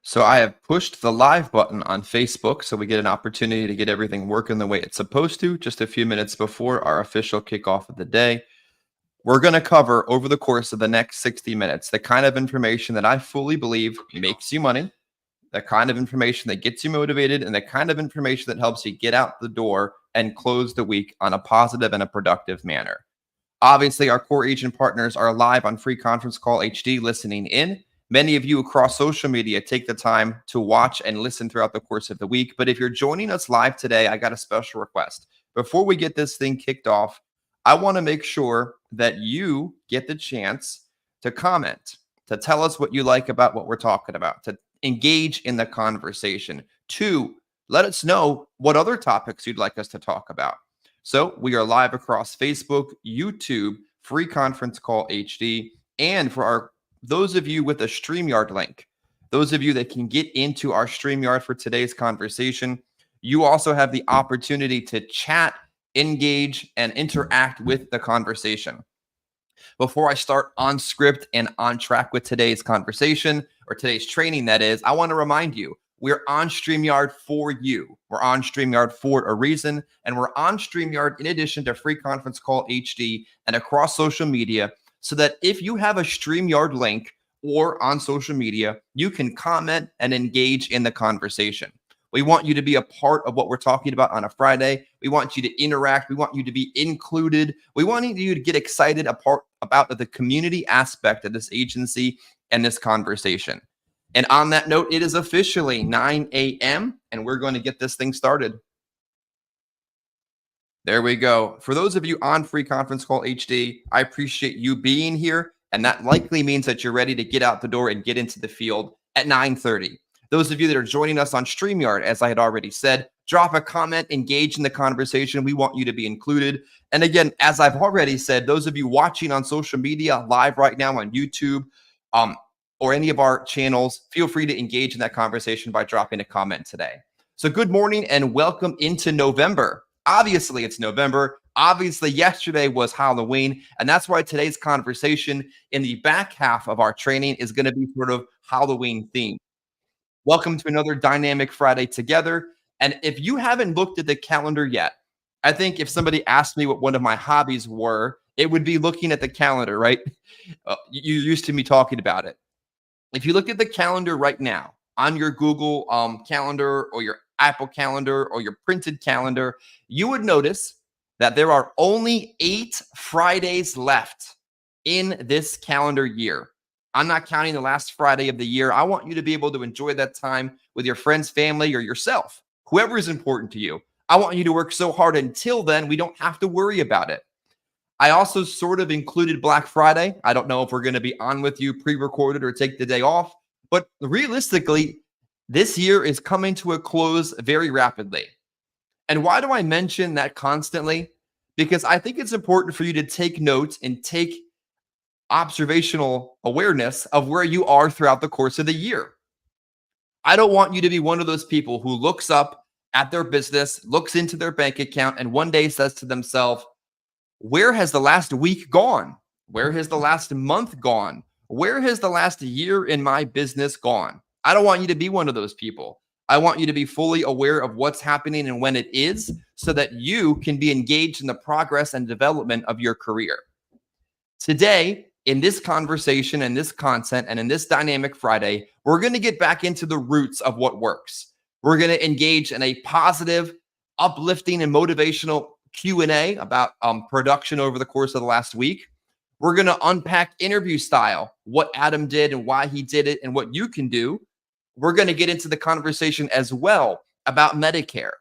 So I have pushed the live button on Facebook so we get an opportunity to get everything working the way it's supposed to just a few minutes before our official kickoff of the day. We're going to cover over the course of the next 60 minutes the kind of information that I fully believe makes you money, the kind of information that gets you motivated, and the kind of information that helps you get out the door and close the week on a positive and a productive manner. Obviously, our core agent partners are live on Free Conference Call HD listening in. Many of you across social media take the time to watch and listen throughout the course of the week. But if you're joining us live today, I got a special request. Before we get this thing kicked off, I want to make sure that you get the chance to comment, to tell us what you like about what we're talking about, to engage in the conversation, to let us know what other topics you'd like us to talk about. So we are live across Facebook, YouTube, Free Conference Call HD, and for those of you with a StreamYard link, those of you that can get into our StreamYard for today's conversation, you also have the opportunity to chat, engage, and interact with the conversation. Before I start on script and on track with today's conversation, or today's training that is, I want to remind you, we're on StreamYard for you. We're on StreamYard for a reason, and we're on StreamYard in addition to Free Conference Call HD and across social media, so that if you have a StreamYard link or on social media, you can comment and engage in the conversation. We want you to be a part of what we're talking about on a Friday. We want you to interact. We want you to be included. We want you to get excited about the community aspect of this agency and this conversation. And on that note, it is officially 9 a.m. and we're going to get this thing started. There we go. For those of you on Free Conference Call HD, I appreciate you being here. And that likely means that you're ready to get out the door and get into the field at 9:30. Those of you that are joining us on StreamYard, as I had already said, drop a comment, engage in the conversation. We want you to be included. And again, as I've already said, those of you watching on social media live right now on YouTube, or any of our channels, feel free to engage in that conversation by dropping a comment today. So good morning and welcome into November. Obviously, it's November. Obviously, yesterday was Halloween, and that's why today's conversation in the back half of our training is going to be sort of Halloween themed. Welcome to another Dynamic Friday together. And if you haven't looked at the calendar yet, I think if somebody asked me what one of my hobbies were, it would be looking at the calendar, right? You're used to me talking about it. If you look at the calendar right now on your Google calendar or your Apple calendar or your printed calendar, you would notice that there are only 8 Fridays left in this calendar year. I'm not counting the last Friday of the year. I want you to be able to enjoy that time with your friends, family, or yourself, whoever is important to you. I want you to work so hard until then, we don't have to worry about it. I also sort of included Black Friday. I don't know if we're going to be on with you pre-recorded or take the day off, but realistically, this year is coming to a close very rapidly. And why do I mention that constantly? Because I think it's important for you to take notes and take observational awareness of where you are throughout the course of the year. I don't want you to be one of those people who looks up at their business, looks into their bank account, and one day says to themselves, where has the last week gone? Where has the last month gone? Where has the last year in my business gone? I don't want you to be one of those people. I want you to be fully aware of what's happening and when it is, so that you can be engaged in the progress and development of your career. Today, in this conversation and this content and in this Dynamic Friday, we're going to get back into the roots of what works. We're going to engage in a positive, uplifting, and motivational Q&A about production over the course of the last week. We're going to unpack interview style, what Adam did and why he did it and what you can do. We're going to get into the conversation as well about Medicare.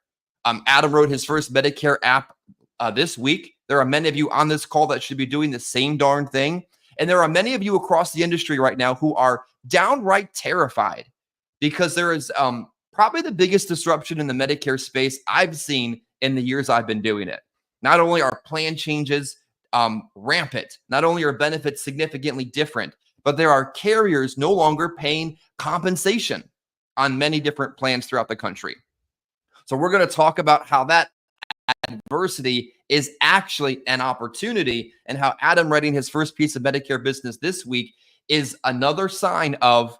Adam wrote his first Medicare app this week. There are many of you on this call that should be doing the same darn thing. And there are many of you across the industry right now who are downright terrified because there is probably the biggest disruption in the Medicare space I've seen in the years I've been doing it. Not only are plan changes rampant, not only are benefits significantly different, but there are carriers no longer paying compensation on many different plans throughout the country. So we're going to talk about how that adversity is actually an opportunity, and how Adam writing his first piece of Medicare business this week is another sign of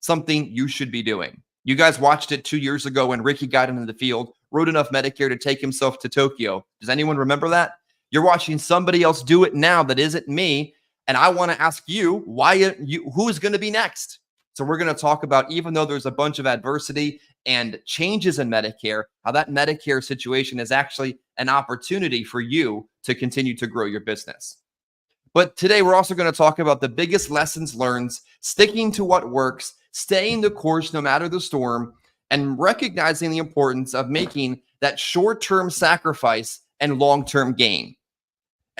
something you should be doing. You guys watched it 2 years ago when Ricky got into the field, wrote enough Medicare to take himself to Tokyo. Does anyone remember that? You're watching somebody else do it now that isn't me. And I want to ask you, who's going to be next? So we're going to talk about, even though there's a bunch of adversity and changes in Medicare, how that Medicare situation is actually an opportunity for you to continue to grow your business. But today we're also going to talk about the biggest lessons learned, sticking to what works, staying the course no matter the storm, and recognizing the importance of making that short-term sacrifice and long-term gain.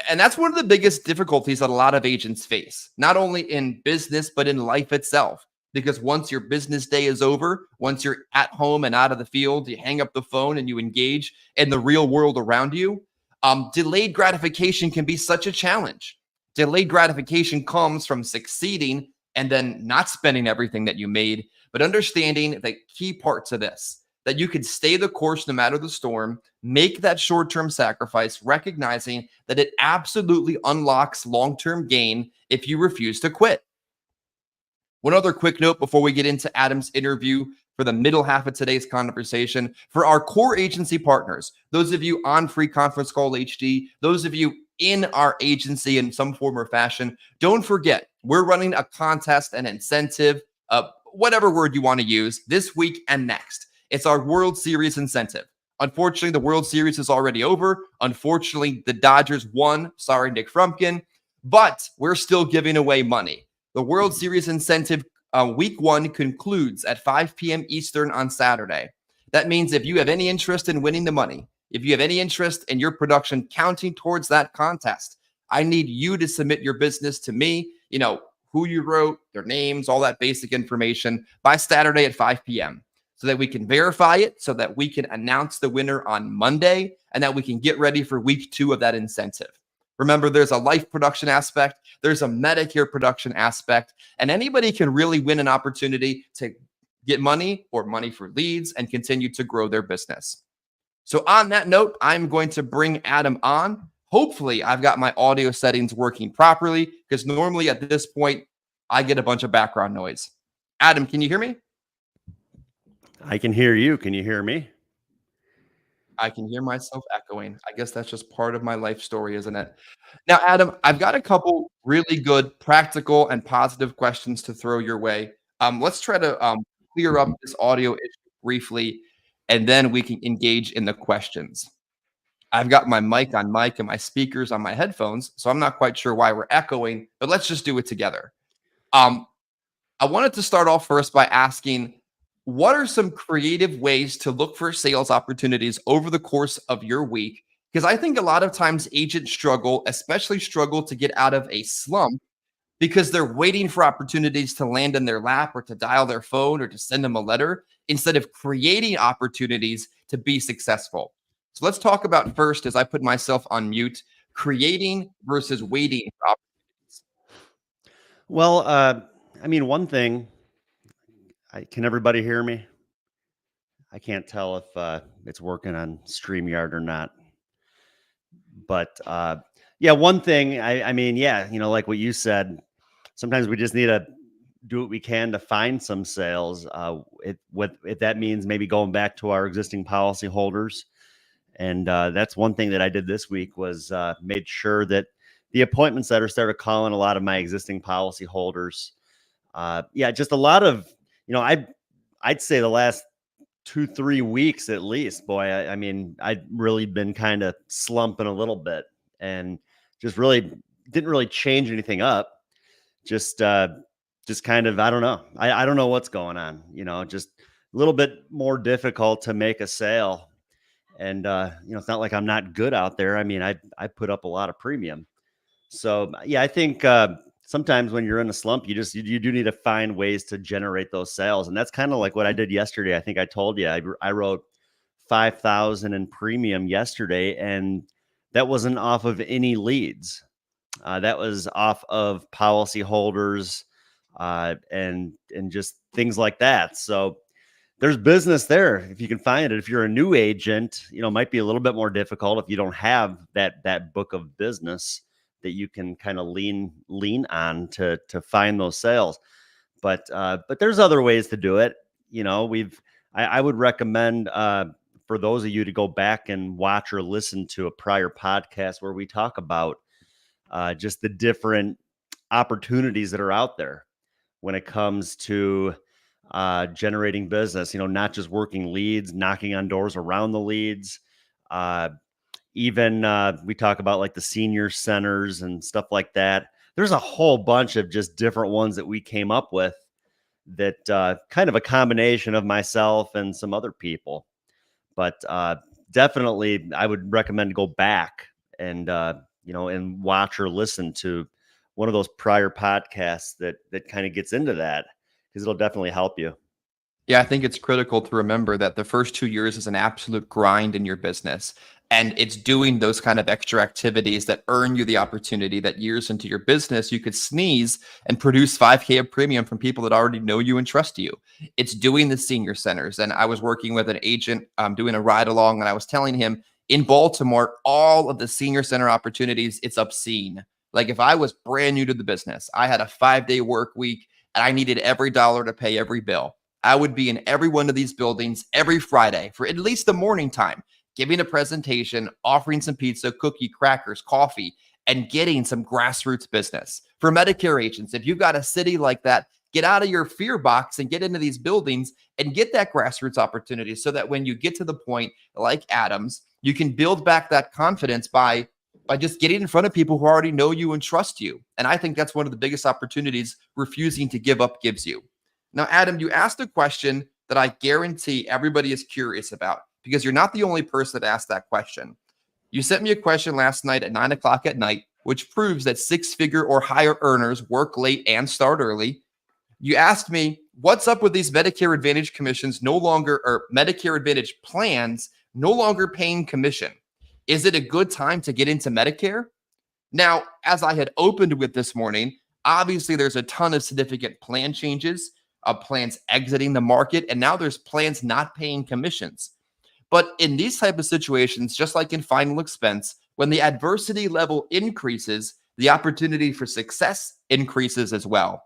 And that's one of the biggest difficulties that a lot of agents face, not only in business, but in life itself. Because once your business day is over, once you're at home and out of the field, you hang up the phone and you engage in the real world around you. Delayed gratification can be such a challenge. Delayed gratification comes from succeeding and then not spending everything that you made, but understanding the key parts of this, that you could stay the course no matter the storm, make that short-term sacrifice, recognizing that it absolutely unlocks long-term gain if you refuse to quit. One other quick note before we get into Adam's interview for the middle half of today's conversation. For our core agency partners, those of you on Free Conference Call HD, those of you in our agency in some form or fashion, don't forget, we're running a contest, an incentive, whatever word you want to use, this week and next. It's our World Series incentive. Unfortunately, the World Series is already over. Unfortunately, the Dodgers won. Sorry, Nick Frumpkin. But we're still giving away money. The World Series incentive week 1 concludes at 5 p.m. Eastern on Saturday. That means if you have any interest in winning the money, if you have any interest in your production counting towards that contest, I need you to submit your business to me, who you wrote, their names, all that basic information by Saturday at 5 p.m. so that we can verify it, so that we can announce the winner on Monday, and that we can get ready for week 2 of that incentive. Remember, there's a life production aspect, there's a Medicare production aspect, and anybody can really win an opportunity to get money or money for leads and continue to grow their business. So on that note, I'm going to bring Adam on. Hopefully, I've got my audio settings working properly, because normally at this point, I get a bunch of background noise. Adam, can you hear me? I can hear you. Can you hear me? I can hear myself echoing. I guess that's just part of my life story, isn't it? Now, Adam, I've got a couple really good practical and positive questions to throw your way. Let's try to clear up this audio issue briefly, and then we can engage in the questions. I've got my mic on mic and my speakers on my headphones, so I'm not quite sure why we're echoing, but let's just do it together. I wanted to start off first by asking, what are some creative ways to look for sales opportunities over the course of your week? Because I think a lot of times agents especially struggle to get out of a slump because they're waiting for opportunities to land in their lap or to dial their phone or to send them a letter instead of creating opportunities to be successful. So let's talk about first, as I put myself on mute, creating versus waiting for opportunities. Well, one thing, can everybody hear me? I can't tell if it's working on StreamYard or not. But one thing, like what you said, sometimes we just need to do what we can to find some sales. If that means maybe going back to our existing policy holders. And that's one thing that I did this week was made sure that the appointments that started calling a lot of my existing policy holders. Just a lot of, I'd say the last 2-3 weeks at least, boy, I'd really been kind of slumping a little bit and just really didn't really change anything up. Just kind of, I don't know. I don't know what's going on, just a little bit more difficult to make a sale. And, it's not like I'm not good out there. I put up a lot of premium. So, I think sometimes when you're in a slump, you do need to find ways to generate those sales. And that's kind of like what I did yesterday. I think I told you I wrote 5,000 in premium yesterday, and that wasn't off of any leads. That was off of policy holders and just things like that. So there's business there if you can find it. If you're a new agent, it might be a little bit more difficult if you don't have that book of business that you can kind of lean on to find those sales. But there's other ways to do it. I would recommend for those of you to go back and watch or listen to a prior podcast where we talk about just the different opportunities that are out there when it comes to generating business, not just working leads, knocking on doors around the leads. Even we talk about like the senior centers and stuff like that. There's a whole bunch of just different ones that we came up with that kind of a combination of myself and some other people. But definitely I would recommend go back and, and watch or listen to one of those prior podcasts that kind of gets into that, because it'll definitely help you. Yeah, I think it's critical to remember that the first 2 years is an absolute grind in your business. And it's doing those kind of extra activities that earn you the opportunity that years into your business, you could sneeze and produce 5K of premium from people that already know you and trust you. It's doing the senior centers. And I was working with an agent doing a ride along, and I was telling him in Baltimore, all of the senior center opportunities, it's obscene. Like if I was brand new to the business, I had a 5-day work week and I needed every dollar to pay every bill. I would be in every one of these buildings every Friday for at least the morning time, giving a presentation, offering some pizza, cookie, crackers, coffee, and getting some grassroots business. For Medicare agents, if you've got a city like that, get out of your fear box and get into these buildings and get that grassroots opportunity so that when you get to the point like Adam's, you can build back that confidence by just getting in front of people who already know you and trust you. And I think that's one of the biggest opportunities refusing to give up gives you. Now, Adam, you asked a question that I guarantee everybody is curious about, because you're not the only person that asked that question. You sent me a question last night at 9 o'clock at night, which proves that 6-figure or higher earners work late and start early. You asked me, what's up with these Medicare Advantage commissions no longer, or Medicare Advantage plans no longer paying commission? Is it a good time to get into Medicare? Now, as I had opened with this morning, obviously there's a ton of significant plan changes, plans exiting the market, and now there's plans not paying commissions. But in these type of situations, just like in final expense, when the adversity level increases, the opportunity for success increases as well.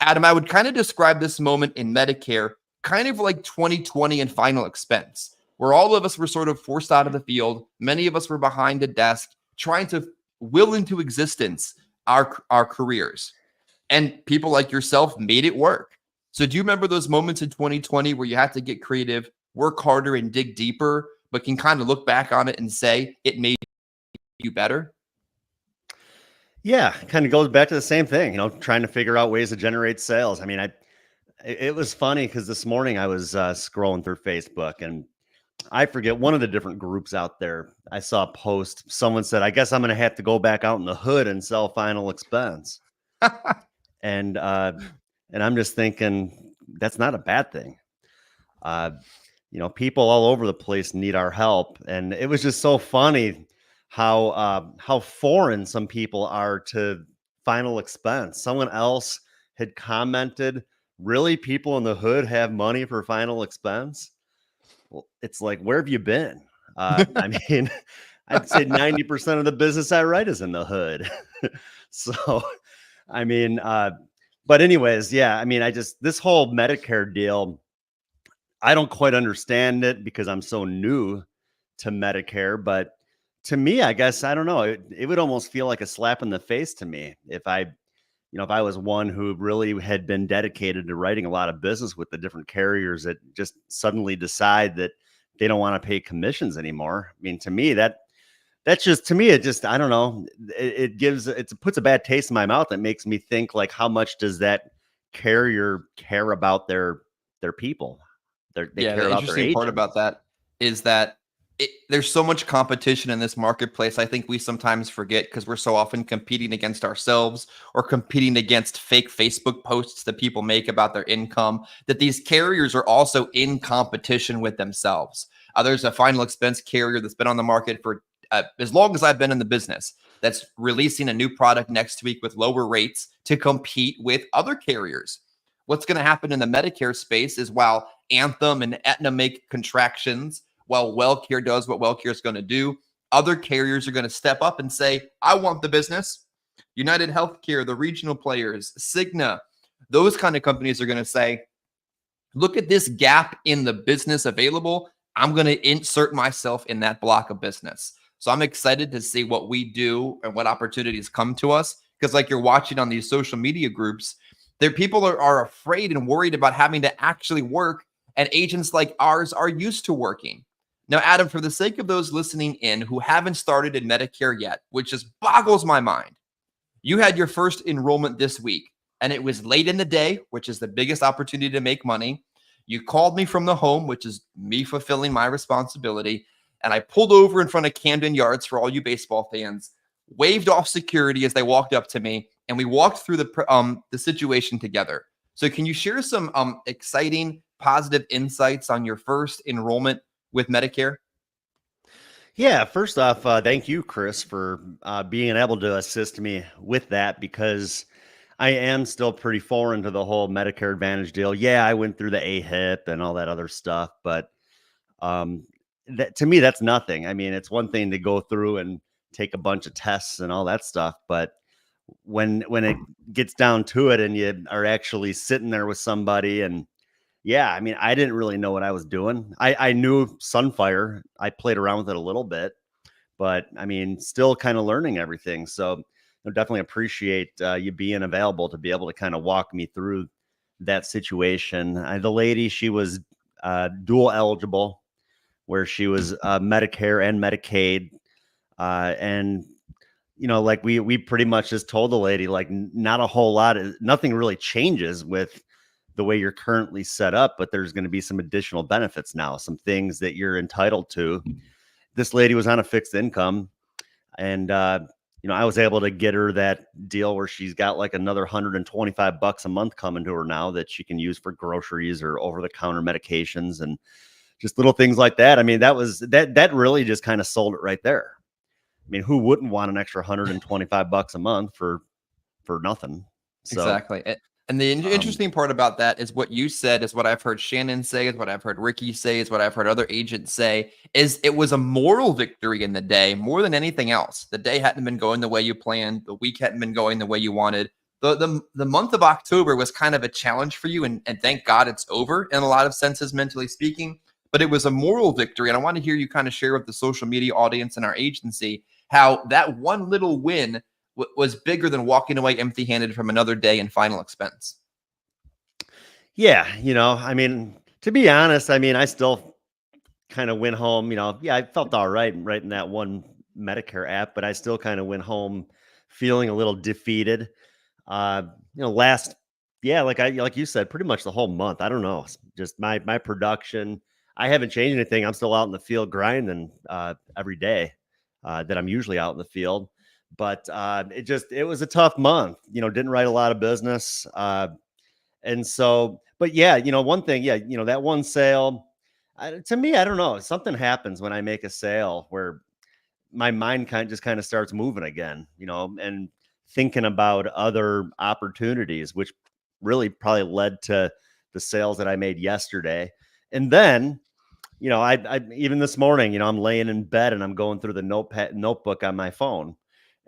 Adam, I would kind of describe this moment in Medicare kind of like 2020 in final expense, where all of us were sort of forced out of the field. Many of us were behind a desk trying to will into existence our careers. And people like yourself made it work. So do you remember those moments in 2020 where you had to get creative, work harder, and dig deeper, but can kind of look back on it and say it made you better? Yeah, kind of goes back to the same thing, trying to figure out ways to generate sales. I mean, it was funny because this morning I was scrolling through Facebook, and I forget one of the different groups out there. I saw a post. Someone said, I guess I'm going to have to go back out in the hood and sell final expense. And I'm just thinking that's not a bad thing. People all over the place need our help. And it was just so funny how foreign some people are to final expense. Someone else had commented, really, people in the hood have money for final expense? Well, it's like, where have you been? I mean, I'd say 90% of the business I write is in the hood. So, I mean, but anyways, yeah, I mean, this whole Medicare deal, I don't quite understand it because I'm so new to Medicare, but to me, I guess, I don't know, it would almost feel like a slap in the face to me if I was one who really had been dedicated to writing a lot of business with the different carriers that just suddenly decide that they don't want to pay commissions anymore. I mean, to me, that's just, to me, it just, I don't know, it puts a bad taste in my mouth. It makes me think, like, how much does that carrier care about their people? They care The about their interesting part agents. about that is that there's so much competition in this marketplace. I think we sometimes forget because we're so often competing against ourselves or competing against fake Facebook posts that people make about their income, that these carriers are also in competition with themselves. There's a final expense carrier that's been on the market for as long as I've been in the business, that's releasing a new product next week with lower rates to compete with other carriers. What's going to happen in the Medicare space is, while Anthem and Aetna make contractions, while WellCare does what WellCare is going to do, other carriers are going to step up and say, I want the business. United Healthcare, the regional players, Cigna, Those kind of companies are going to say, look at this gap in the business available. I'm going to insert myself in that block of business. So I'm excited to see what we do and what opportunities come to us. Because like you're watching on these social media groups, there people are afraid and worried about having to actually work. And agents like ours are used to working. Now, Adam, for the sake of those listening in who haven't started in Medicare yet, which just boggles my mind, you had your first enrollment this week and it was late in the day, which is the biggest opportunity to make money. You called me from the home, which is me fulfilling my responsibility. And I pulled over in front of Camden Yards for all you baseball fans, waved off security as they walked up to me, and we walked through the situation together. So can you share some exciting, positive insights on your first enrollment with Medicare? Yeah, first off, thank you, Chris, for being able to assist me with that because I am still pretty foreign to the whole Medicare Advantage deal. Yeah, I went through the AHIP and all that other stuff, but um, that to me, that's nothing. I mean, it's one thing to go through and take a bunch of tests and all that stuff, but when it gets down to it and you are actually sitting there with somebody and yeah, I mean, I didn't really know what I was doing. I knew Sunfire. I played around with it a little bit, but I mean, still kind of learning everything. So I definitely appreciate you being available to be able to kind of walk me through that situation. The lady, she was dual eligible, where she was Medicare and Medicaid, and like we pretty much just told the lady like not a whole lot, nothing really changes with the way you're currently set up, but there's going to be some additional benefits now, some things that you're entitled to. This lady was on a fixed income, and I was able to get her that deal where she's got like another $125 a month coming to her now that she can use for groceries or over the counter medications and just little things like that. I mean, that really just kind of sold it right there. I mean, who wouldn't want an extra $125 a month for nothing? So Exactly. And the interesting part about that is what you said is what I've heard Shannon say, is what I've heard Ricky say, is what I've heard other agents say, is it was a moral victory in the day more than anything else. The day hadn't been going the way you planned. The week hadn't been going the way you wanted. The month of October was kind of a challenge for you, and thank God it's over in a lot of senses, mentally speaking. But it was a moral victory. And I want to hear you kind of share with the social media audience and our agency how that one little win was bigger than walking away empty-handed from another day in final expense. yeah, I mean, to be honest, I mean, I still kind of went home, yeah, I felt all right writing that one Medicare app, but I still kind of went home feeling a little defeated. Uh, last, yeah, like you said, pretty much the whole month. I don't know, just my production. I haven't changed anything. I'm still out in the field grinding every day that I'm usually out in the field. But it was a tough month. Didn't write a lot of business. And so, but yeah, one thing, yeah, that one sale, to me, I don't know, something happens when I make a sale where my mind kind of starts moving again, and thinking about other opportunities, which really probably led to the sales that I made yesterday. And then, I even this morning, I'm laying in bed and I'm going through the notebook on my phone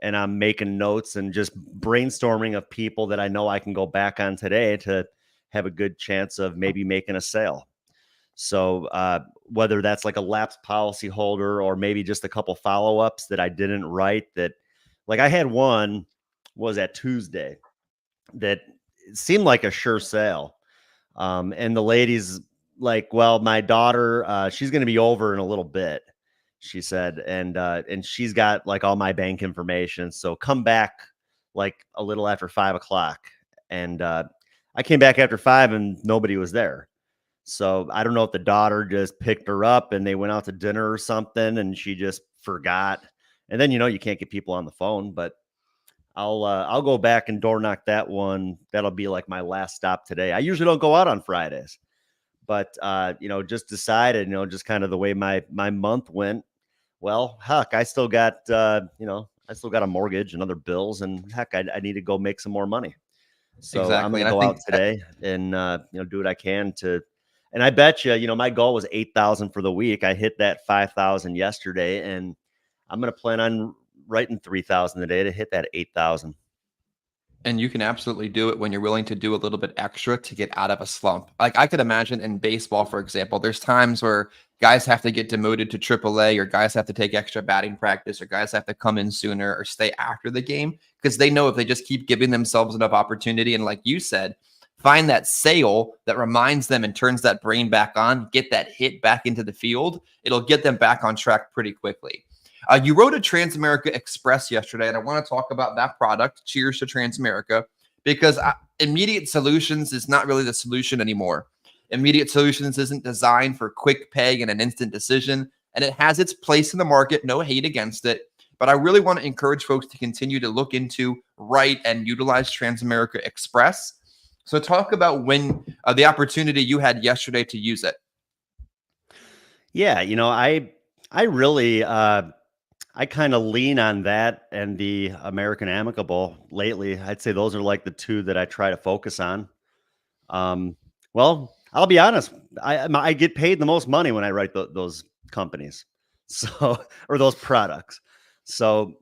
and I'm making notes and just brainstorming of people that I know I can go back on today to have a good chance of maybe making a sale. So whether that's like a lapsed policy holder or maybe just a couple follow-ups that I didn't write, that like I had one was at Tuesday that seemed like a sure sale. And the lady's like, well, my daughter, she's going to be over in a little bit, she said, and she's got like all my bank information. So come back like a little after 5 o'clock. And I came back after 5 and nobody was there. So I don't know if the daughter just picked her up and they went out to dinner or something and she just forgot. And then, you can't get people on the phone, but I'll go back and door knock that one. That'll be like my last stop today. I usually don't go out on Fridays, but just decided, just kind of the way my month went. Well, heck, I still got I still got a mortgage and other bills, and heck, I need to go make some more money. So I'm Exactly. going And to I go think out today and do what I can to. And I bet you, my goal was 8,000 for the week. I hit that 5,000 yesterday, and I'm going to plan on writing 3,000 a day to hit that 8,000. And you can absolutely do it when you're willing to do a little bit extra to get out of a slump. Like I could imagine in baseball, for example, there's times where guys have to get demoted to AAA, or guys have to take extra batting practice, or guys have to come in sooner or stay after the game because they know if they just keep giving themselves enough opportunity and, like you said, find that sale that reminds them and turns that brain back on, get that hit back into the field, it'll get them back on track pretty quickly. You wrote a Transamerica Express yesterday, and I want to talk about that product. Cheers to Transamerica, because immediate solutions is not really the solution anymore. Immediate solutions isn't designed for quick pay and an instant decision, and it has its place in the market. No hate against it, but I really want to encourage folks to continue to look into, write, and utilize Transamerica Express. So talk about when the opportunity you had yesterday to use it. Yeah, I really I kind of lean on that and the American Amicable lately. I'd say those are like the two that I try to focus on. Um, well, I'll be honest. I get paid the most money when I write those companies, so or those products. So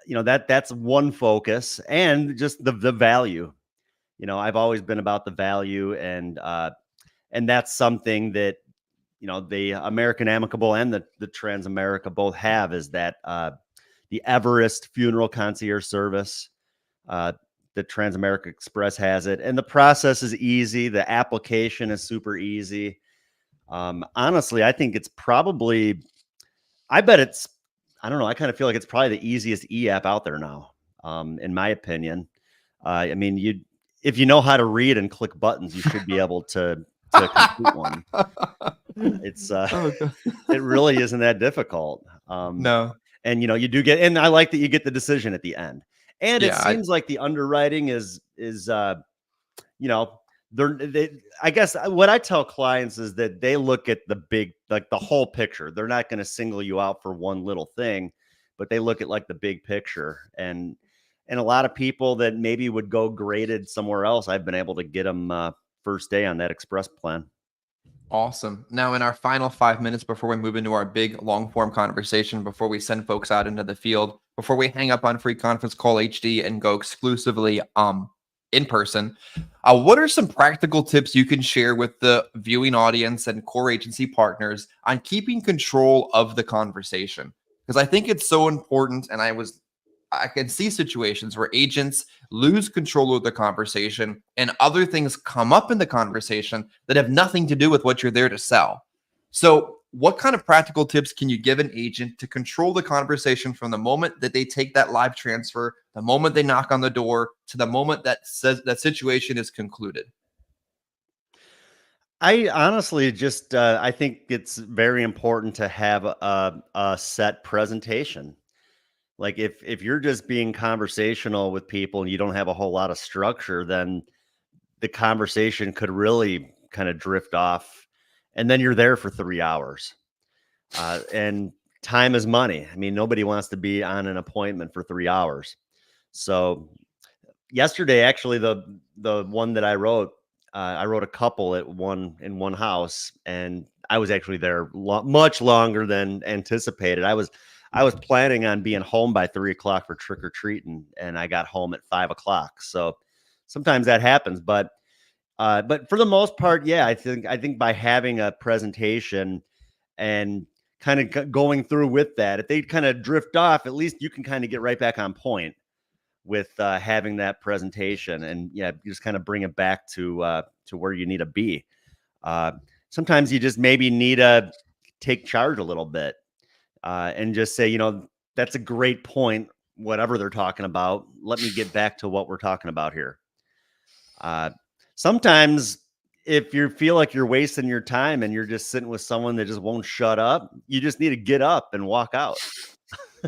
that's one focus, and just the value. I've always been about the value, and that's something that the American Amicable and the Transamerica both have, is that the Everest Funeral Concierge Service. The Transamerica Express has it, and the process is easy. The application is super easy. Honestly, I think it's probably, I bet it's, I don't know. I kind of feel like it's probably the easiest e-app out there now, in my opinion. I mean, if you know how to read and click buttons, you should be able to complete one. It's Oh, God. it really isn't that difficult. No. And you do get, and I like that you get the decision at the end. And it Yeah, seems like the underwriting is you know, I guess what I tell clients is that they look at the big, like the whole picture. They're not going to single you out for one little thing, but they look at like the big picture. And a lot of people that maybe would go graded somewhere else, I've been able to get them first day on that express plan. awesome. Now, in our final 5 minutes before we move into our big long form conversation, before we send folks out into the field, before we hang up on Free Conference Call HD and go exclusively in person, what are some practical tips you can share with the viewing audience and core agency partners on keeping control of the conversation? Because I think it's so important, and I can see situations where agents lose control of the conversation and other things come up in the conversation that have nothing to do with what you're there to sell. So, what kind of practical tips can you give an agent to control the conversation from the moment that they take that live transfer, the moment they knock on the door, to the moment that says that situation is concluded? I honestly just I think it's very important to have a set presentation. Like if you're just being conversational with people and you don't have a whole lot of structure, then the conversation could really kind of drift off, and then you're there for 3 hours. And time is money. I mean, nobody wants to be on an appointment for 3 hours. So yesterday, actually, the one that I wrote a couple at one house, and I was actually there much longer than anticipated. I was planning on being home by 3 o'clock for trick or treating, and I got home at 5 o'clock. So sometimes that happens, but for the most part, yeah, I think by having a presentation and kind of going through with that, if they kind of drift off, at least you can kind of get right back on point with having that presentation, and yeah, you just kind of bring it back to where you need to be. Uh, Sometimes you just maybe need to take charge a little bit, and just say, that's a great point. Whatever they're talking about, let me get back to what we're talking about here. Uh, Sometimes if you feel like you're wasting your time and you're just sitting with someone that just won't shut up, you just need to get up and walk out.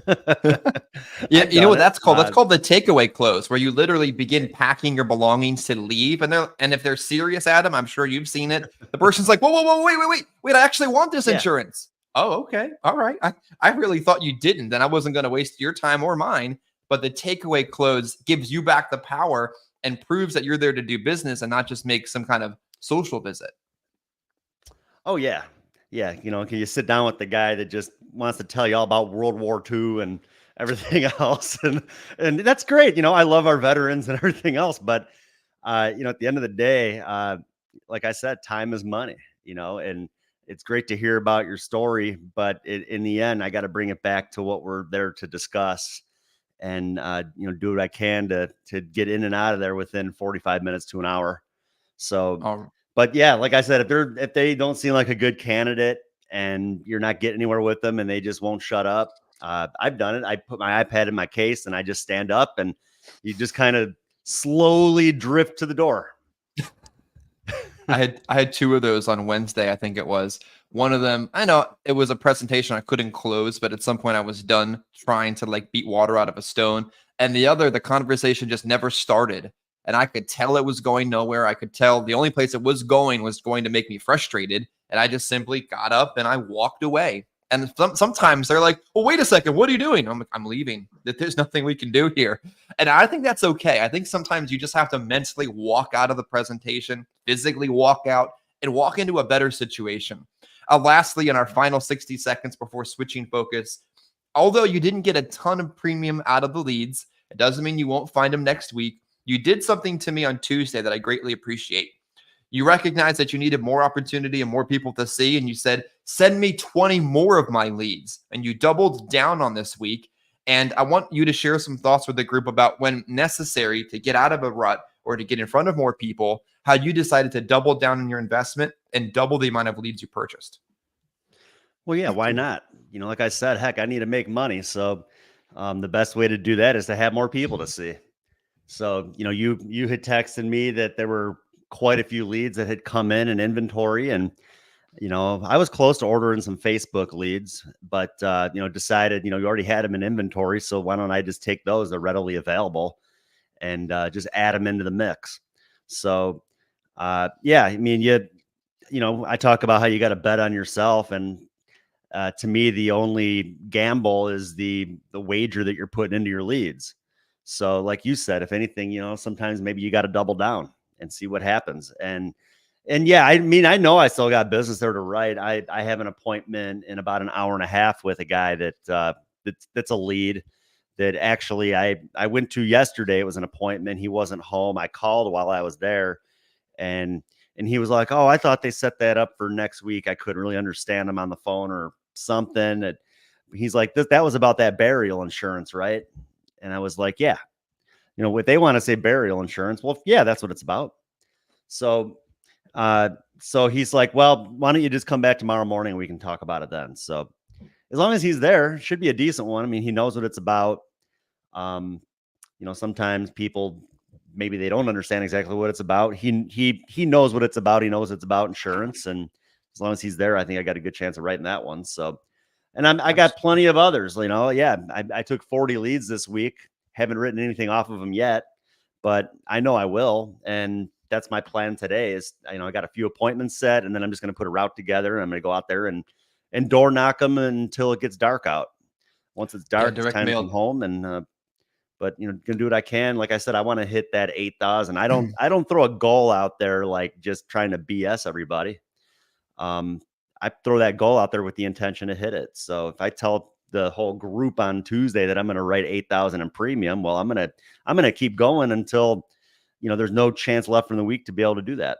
Yeah, I've you know done what it. that's called? That's called the takeaway close, where you literally begin packing your belongings to leave. And if they're serious, Adam, I'm sure you've seen it. The person's like, whoa, whoa, whoa, wait, I actually want this Yeah. insurance. Oh, okay. All right. I really thought you didn't. Then I wasn't going to waste your time or mine. But the takeaway close gives you back the power and proves that you're there to do business and not just make some kind of social visit. Oh yeah. Yeah. Can you sit down with the guy that just wants to tell you all about World War II and everything else. And that's great. I love our veterans and everything else, but at the end of the day, like I said, time is money, and it's great to hear about your story, but in the end, I got to bring it back to what we're there to discuss, and do what I can to get in and out of there within 45 minutes to an hour. So, Um, but yeah, like I said, if they don't seem like a good candidate and you're not getting anywhere with them and they just won't shut up, I've done it. I put my iPad in my case and I just stand up and you just kind of slowly drift to the door. I had two of those on Wednesday, I think it was. One of them, I know it was a presentation I couldn't close, but at some point I was done trying to like beat water out of a stone. And the other, the conversation just never started. And I could tell it was going nowhere. I could tell the only place it was going to make me frustrated. And I just simply got up and I walked away. And sometimes they're like, well, wait a second, what are you doing? I'm like, I'm leaving. That there's nothing we can do here. And I think that's okay. I think sometimes you just have to mentally walk out of the presentation, physically walk out, and walk into a better situation. Lastly, in our final 60 seconds before switching focus, although you didn't get a ton of premium out of the leads, it doesn't mean you won't find them next week. You did something to me on Tuesday that I greatly appreciate. You recognized that you needed more opportunity and more people to see, and you said, send me 20 more of my leads. And you doubled down on this week. And I want you to share some thoughts with the group about when necessary to get out of a rut or to get in front of more people, how you decided to double down on your investment and double the amount of leads you purchased. Well, yeah, why not? Like I said, heck, I need to make money. So the best way to do that is to have more people to see. So, you had texted me that there were quite a few leads that had come in inventory. And, I was close to ordering some Facebook leads, but, decided, you already had them in inventory. So why don't I just take those? They're readily available and just add them into the mix. So, yeah, I mean, I talk about how you got to bet on yourself. And to me, the only gamble is the wager that you're putting into your leads. So like you said, if anything, sometimes maybe you got to double down and see what happens. And yeah, I mean, I know I still got business there to write. I have an appointment in about an hour and a half with a guy that's a lead that actually I went to yesterday. It was an appointment. He wasn't home. I called while I was there, and he was like, "Oh, I thought they set that up for next week." I couldn't really understand him on the phone or something. He's like, that was about that burial insurance, right? And I was like, yeah, what they want to say burial insurance. Well, yeah, that's what it's about. So, so he's like, well, why don't you just come back tomorrow morning and we can talk about it then? So as long as he's there, it should be a decent one. I mean, he knows what it's about. Sometimes people, maybe they don't understand exactly what it's about. He knows what it's about. He knows it's about insurance. And as long as he's there, I think I got a good chance of writing that one. So, and I got plenty of others, yeah, I took 40 leads this week. Haven't written anything off of them yet, but I know I will. And that's my plan today is, I got a few appointments set, and then I'm just going to put a route together. And I'm going to go out there and door knock them until it gets dark out. Once it's dark, it's time to come home. And, but gonna do what I can. Like I said, I want to hit that 8,000. I don't throw a goal out there, like just trying to BS everybody. I throw that goal out there with the intention to hit it. So if I tell the whole group on Tuesday that I'm going to write 8,000 in premium, well, I'm going to keep going until, there's no chance left in the week to be able to do that.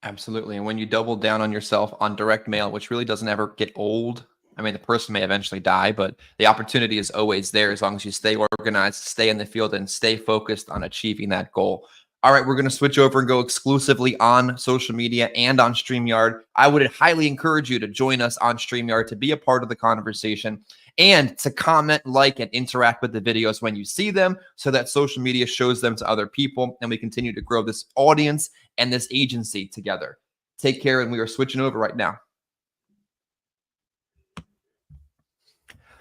Absolutely. And when you double down on yourself on direct mail, which really doesn't ever get old. I mean, the person may eventually die, but the opportunity is always there as long as you stay organized, stay in the field, and stay focused on achieving that goal. All right, we're going to switch over and go exclusively on social media and on StreamYard. I would highly encourage you to join us on StreamYard to be a part of the conversation and to comment, like, and interact with the videos when you see them so that social media shows them to other people and we continue to grow this audience and this agency together. Take care, and we are switching over right now.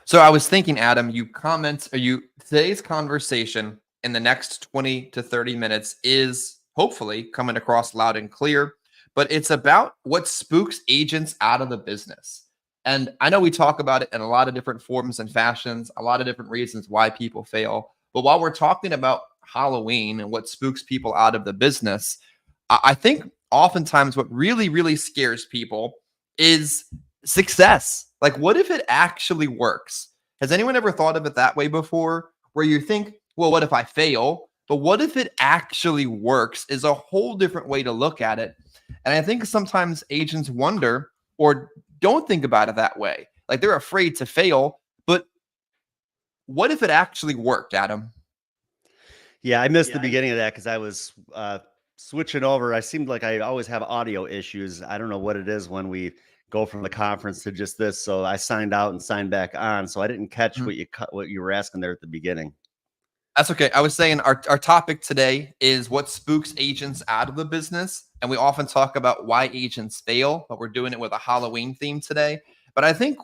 So I was thinking, Adam, today's conversation in the next 20 to 30 minutes is hopefully coming across loud and clear, but it's about what spooks agents out of the business. And I know we talk about it in a lot of different forms and fashions, a lot of different reasons why people fail. But while we're talking about Halloween and what spooks people out of the business, I think oftentimes what really, really scares people is success. Like, what if it actually works? Has anyone ever thought of it that way before, where you think, well, what if I fail? But what if it actually works is a whole different way to look at it. And I think sometimes agents wonder or don't think about it that way. Like they're afraid to fail, but what if it actually worked, Adam? Yeah, I missed the beginning of that because I was switching over. I seemed like I always have audio issues. I don't know what it is when we go from the conference to just this. So I signed out and signed back on. So I didn't catch Mhm. what you were asking there at the beginning. That's okay. I was saying our topic today is what spooks agents out of the business. And we often talk about why agents fail, but we're doing it with a Halloween theme today. But I think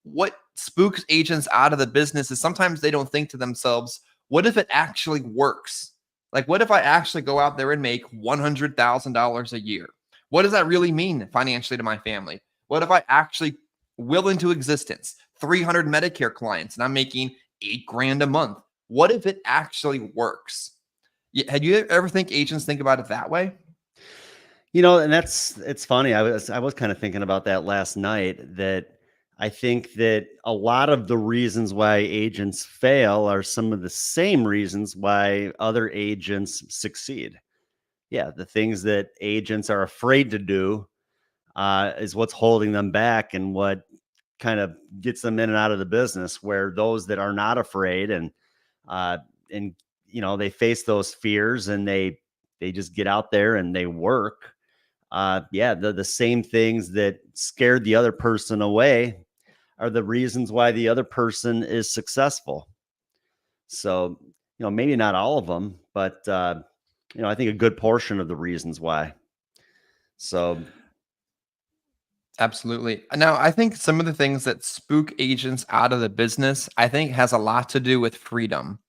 what spooks agents out of the business is sometimes they don't think to themselves, what if it actually works? Like, what if I actually go out there and make $100,000 a year? What does that really mean financially to my family? What if I actually will into existence 300 Medicare clients and I'm making 8 grand a month? What if it actually works? Had you ever think agents think about it that way? And it's funny. I was kind of thinking about that last night, that I think that a lot of the reasons why agents fail are some of the same reasons why other agents succeed. Yeah, the things that agents are afraid to do is what's holding them back and what kind of gets them in and out of the business. Where those that are not afraid uh, and they face those fears and they just get out there and they work. Yeah, the same things that scared the other person away are the reasons why the other person is successful. So, maybe not all of them, but I think a good portion of the reasons why. So, Absolutely. Now, I think some of the things that spook agents out of the business, I think has a lot to do with freedom.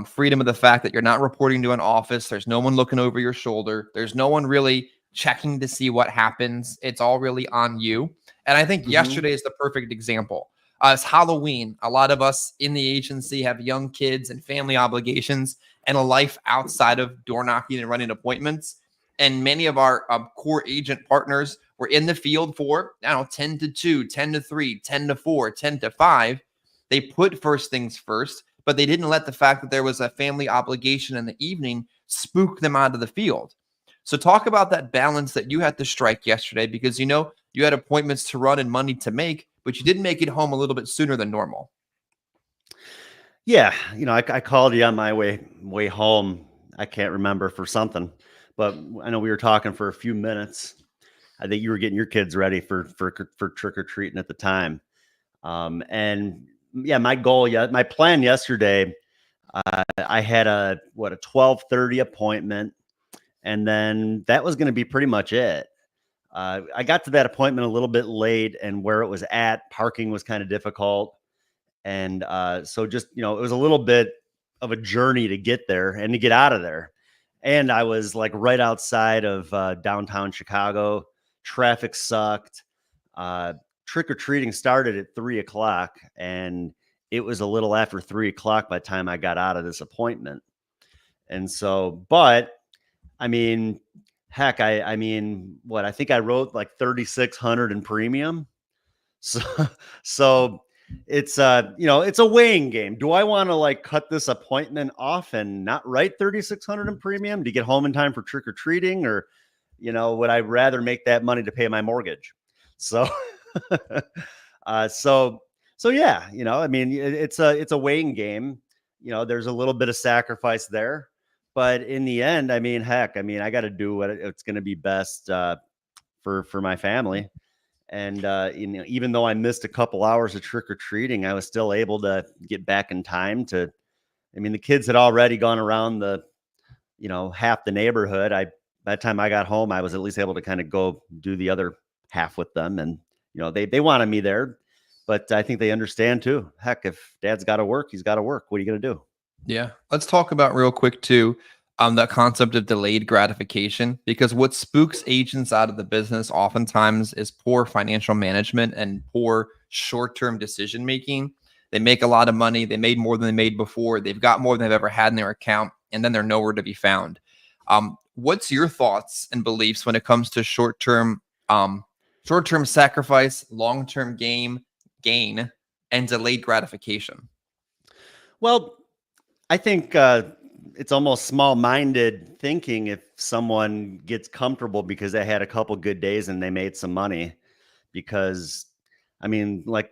Freedom of the fact that you're not reporting to an office. There's no one looking over your shoulder. There's no one really checking to see what happens. It's all really on you. And I think mhm. yesterday is the perfect example. It's Halloween. A lot of us in the agency have young kids and family obligations and a life outside of door knocking and running appointments. And many of our core agent partners were in the field for, I don't know, 10 to 2, 10 to 3, 10 to 4, 10 to 5. They put first things first, but they didn't let the fact that there was a family obligation in the evening spook them out of the field. So talk about that balance that you had to strike yesterday, because you had appointments to run and money to make, but you didn't make it home a little bit sooner than normal. Yeah, I called you on my way home. I can't remember for something, but I know we were talking for a few minutes. I think you were getting your kids ready for trick or treating at the time. And yeah, my plan yesterday, I had a 12:30 appointment, and then that was going to be pretty much it. I got to that appointment a little bit late, and where it was at, parking was kind of difficult, and so just it was a little bit of a journey to get there and to get out of there. And I was like right outside of downtown Chicago. Traffic sucked. Uh, Trick or treating started at 3 o'clock, and it was a little after 3 o'clock by the time I got out of this appointment. And so, but I mean, heck, what I think I wrote like 3,600 in premium. So, so it's a weighing game. Do I want to like cut this appointment off and not write 3,600 in premium to get home in time for trick or treating, or would I rather make that money to pay my mortgage? So, uh, so, so yeah, it's a weighing game. There's a little bit of sacrifice there, but in the end, heck, I got to do what it's going to be best for my family. And even though I missed a couple hours of trick or treating, I was still able to get back in time to. The kids had already gone around half the neighborhood. By the time I got home, I was at least able to kind of go do the other half with them, and they wanted me there, but I think they understand too. Heck, if Dad's got to work, he's got to work. What are you gonna do? Yeah. Let's talk about real quick too, that concept of delayed gratification, because what spooks agents out of the business oftentimes is poor financial management and poor short-term decision making. They make a lot of money. They made more than they made before. They've got more than they've ever had in their account, and then they're nowhere to be found. What's your thoughts and beliefs when it comes to short-term sacrifice, long-term gain, and delayed gratification? Well, I think it's almost small-minded thinking if someone gets comfortable because they had a couple good days and they made some money. Because, look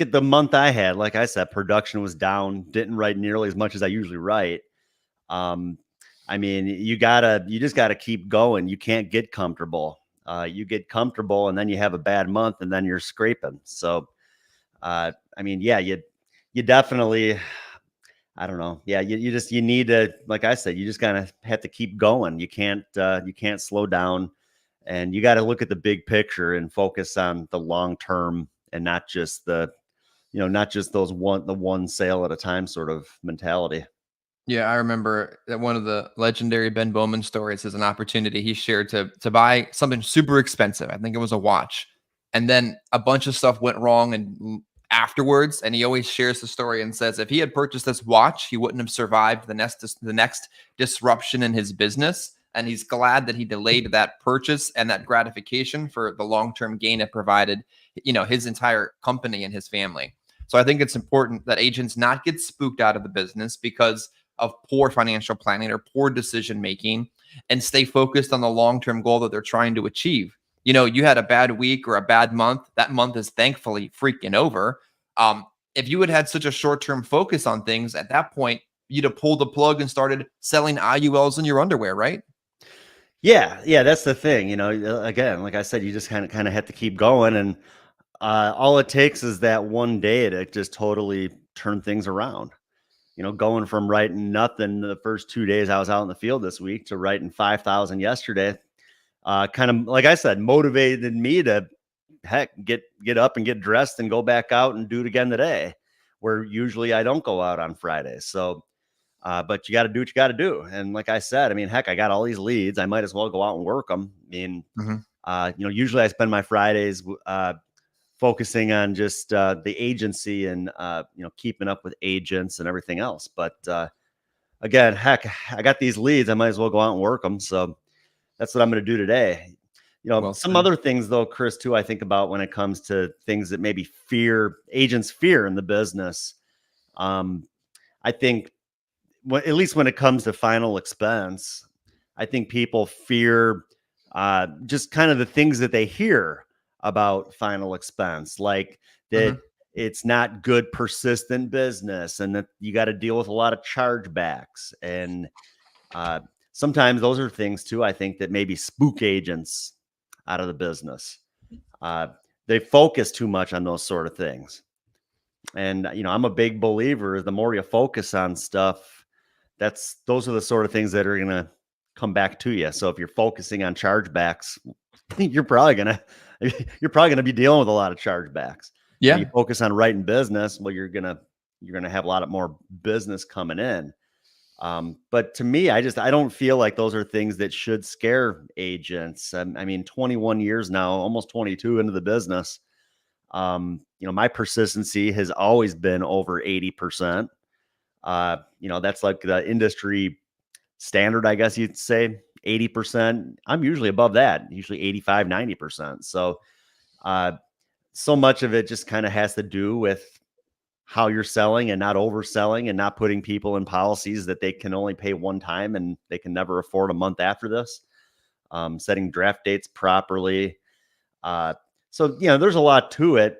at the month I had. Like I said, production was down. Didn't write nearly as much as I usually write. Um, you just gotta keep going. You can't get comfortable. You get comfortable, and then you have a bad month, and then you're scraping. So, yeah, you definitely. I don't know. Yeah, you need to, like I said, you just kind of have to keep going. You can't slow down, and you got to look at the big picture and focus on the long term, and not just not just the one sale at a time sort of mentality. Yeah, I remember that one of the legendary Ben Bowman stories is an opportunity he shared to buy something super expensive. I think it was a watch. And then a bunch of stuff went wrong afterwards. And he always shares the story and says if he had purchased this watch, he wouldn't have survived the next disruption in his business. And he's glad that he delayed that purchase and that gratification for the long-term gain it provided, his entire company and his family. So I think it's important that agents not get spooked out of the business because of poor financial planning or poor decision making, and stay focused on the long-term goal that they're trying to achieve. You had a bad week or a bad month. That month is thankfully freaking over. If you had such a short-term focus on things at that point, you'd have pulled the plug and started selling IULs in your underwear, right? Yeah, that's the thing. Again, like I said, you just kind of have to keep going, and all it takes is that one day to just totally turn things around. Going from writing nothing the first 2 days I was out in the field this week to writing 5,000 yesterday, kind of, like I said, motivated me to get up and get dressed and go back out and do it again today, where usually I don't go out on Fridays. So, but you got to do what you got to do. And like I said, heck, I got all these leads. I might as well go out and work them. Mhm. Usually I spend my Fridays, focusing on just the agency and keeping up with agents and everything else. But again, heck, I got these leads. I might as well go out and work them. So that's what I'm going to do today. Well Some said. other things though, Chris, too, I think about when it comes to things that maybe agents fear in the business. I think at least when it comes to final expense, I think people fear just kind of the things that they hear about final expense, like that Mhm. it's not good, persistent business, and that you got to deal with a lot of chargebacks. And uh, sometimes those are things too, I think, that maybe spook agents out of the business. Uh, they focus too much on those sort of things. And, I'm a big believer, the more you focus on stuff, those are the sort of things that are going to come back to you. So if you're focusing on chargebacks, you're probably going to be dealing with a lot of chargebacks. You Yeah. focus on writing business, well, you're going to have a lot of more business coming in. But to me, I don't feel like those are things that should scare agents. 21 years now, almost 22 into the business. My persistency has always been over 80%. That's like the industry standard, I guess you'd say. 80%. I'm usually above that, usually 85, 90%. So, so much of it just kind of has to do with how you're selling and not overselling and not putting people in policies that they can only pay one time and they can never afford a month after this. Setting draft dates properly. So, there's a lot to it.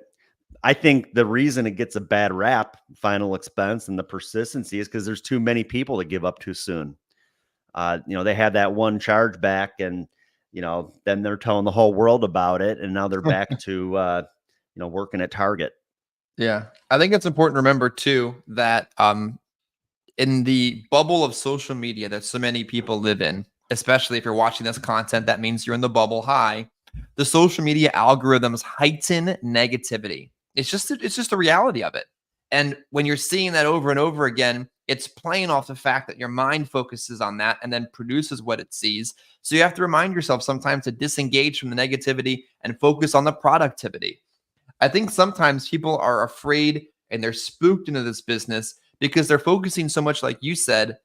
I think the reason it gets a bad rap, final expense and the persistency, is because there's too many people that give up too soon. They had that one chargeback, and then they're telling the whole world about it, and now they're back to working at Target. Yeah. I think it's important to remember too that in the bubble of social media that so many people live in, especially if you're watching this content, that means you're in the bubble high. The social media algorithms heighten negativity. It's just the reality of it. And when you're seeing that over and over again, it's playing off the fact that your mind focuses on that and then produces what it sees. So you have to remind yourself sometimes to disengage from the negativity and focus on the productivity. I think sometimes people are afraid and they're spooked into this business because they're focusing so much, like you said,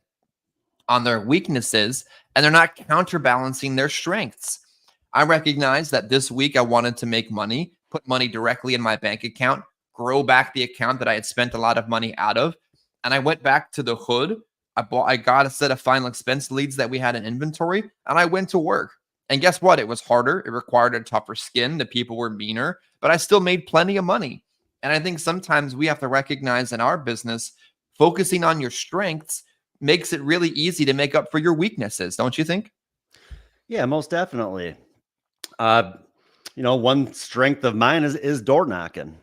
on their weaknesses and they're not counterbalancing their strengths. I recognize that this week I wanted to make money, put money directly in my bank account, grow back the account that I had spent a lot of money out of. And I went back to the hood. I got a set of final expense leads that we had in inventory, and I went to work. And guess what? It was harder. It required a tougher skin. The people were meaner, but I still made plenty of money. And I think sometimes we have to recognize in our business, focusing on your strengths makes it really easy to make up for your weaknesses. Don't you think? Yeah, most definitely. One strength of mine is door knocking.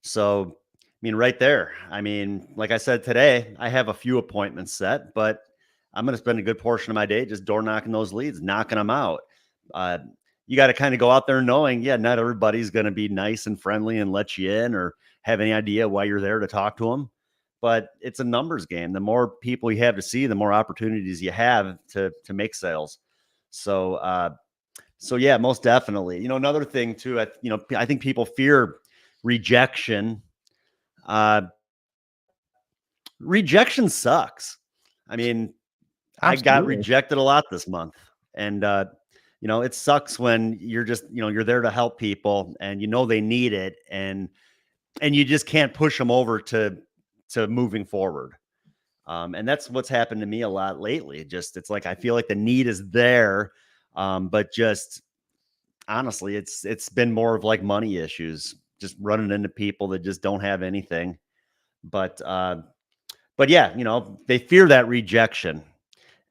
So, I mean, right there. I mean, like I said today, I have a few appointments set, but I'm going to spend a good portion of my day just door knocking those leads, knocking them out. Uh, you got to kind of go out there knowing, yeah, not everybody's going to be nice and friendly and let you in or have any idea why you're there to talk to them. But it's a numbers game. The more people you have to see, the more opportunities you have to make sales. So yeah, most definitely. Another thing too, I think people fear rejection. Rejection sucks. I mean, I got Absolutely. rejected a lot this month, and it sucks when you're just, you're there to help people and they need it, and you just can't push them over to moving forward. And that's what's happened to me a lot lately. It's like I feel like the need is there, but just honestly, it's been more of like money issues, just running into people that just don't have anything. But yeah, they fear that rejection,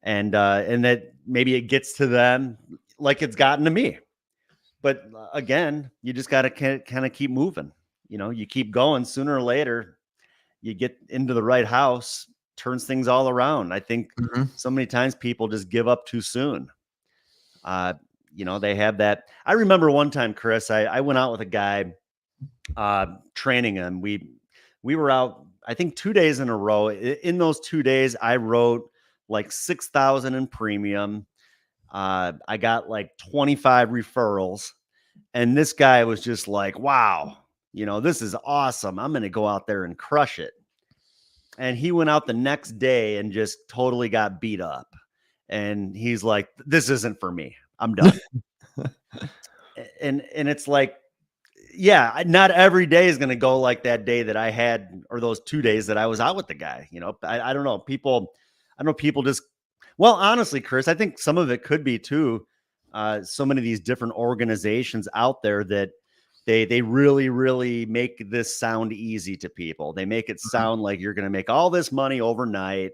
and that maybe it gets to them like it's gotten to me. But again, you just got to kind of keep moving. You keep going. Sooner or later, you get into the right house, turns things all around. I think Mhm. so many times people just give up too soon. They have that. I remember one time, Chris, I went out with a guy, training him. We were out, I think 2 days in a row. In those 2 days, I wrote like 6,000 in premium. I got like 25 referrals, and this guy was just like, wow, this is awesome. I'm going to go out there and crush it. And he went out the next day and just totally got beat up. And he's like, this isn't for me. I'm done. And it's like, yeah, not every day is going to go like that day that I had, or those 2 days that I was out with the guy. I don't know. I know people just, well, honestly, Chris, I think some of it could be too. So many of these different organizations out there that they really, really make this sound easy to people. They make it Mhm. sound like you're going to make all this money overnight.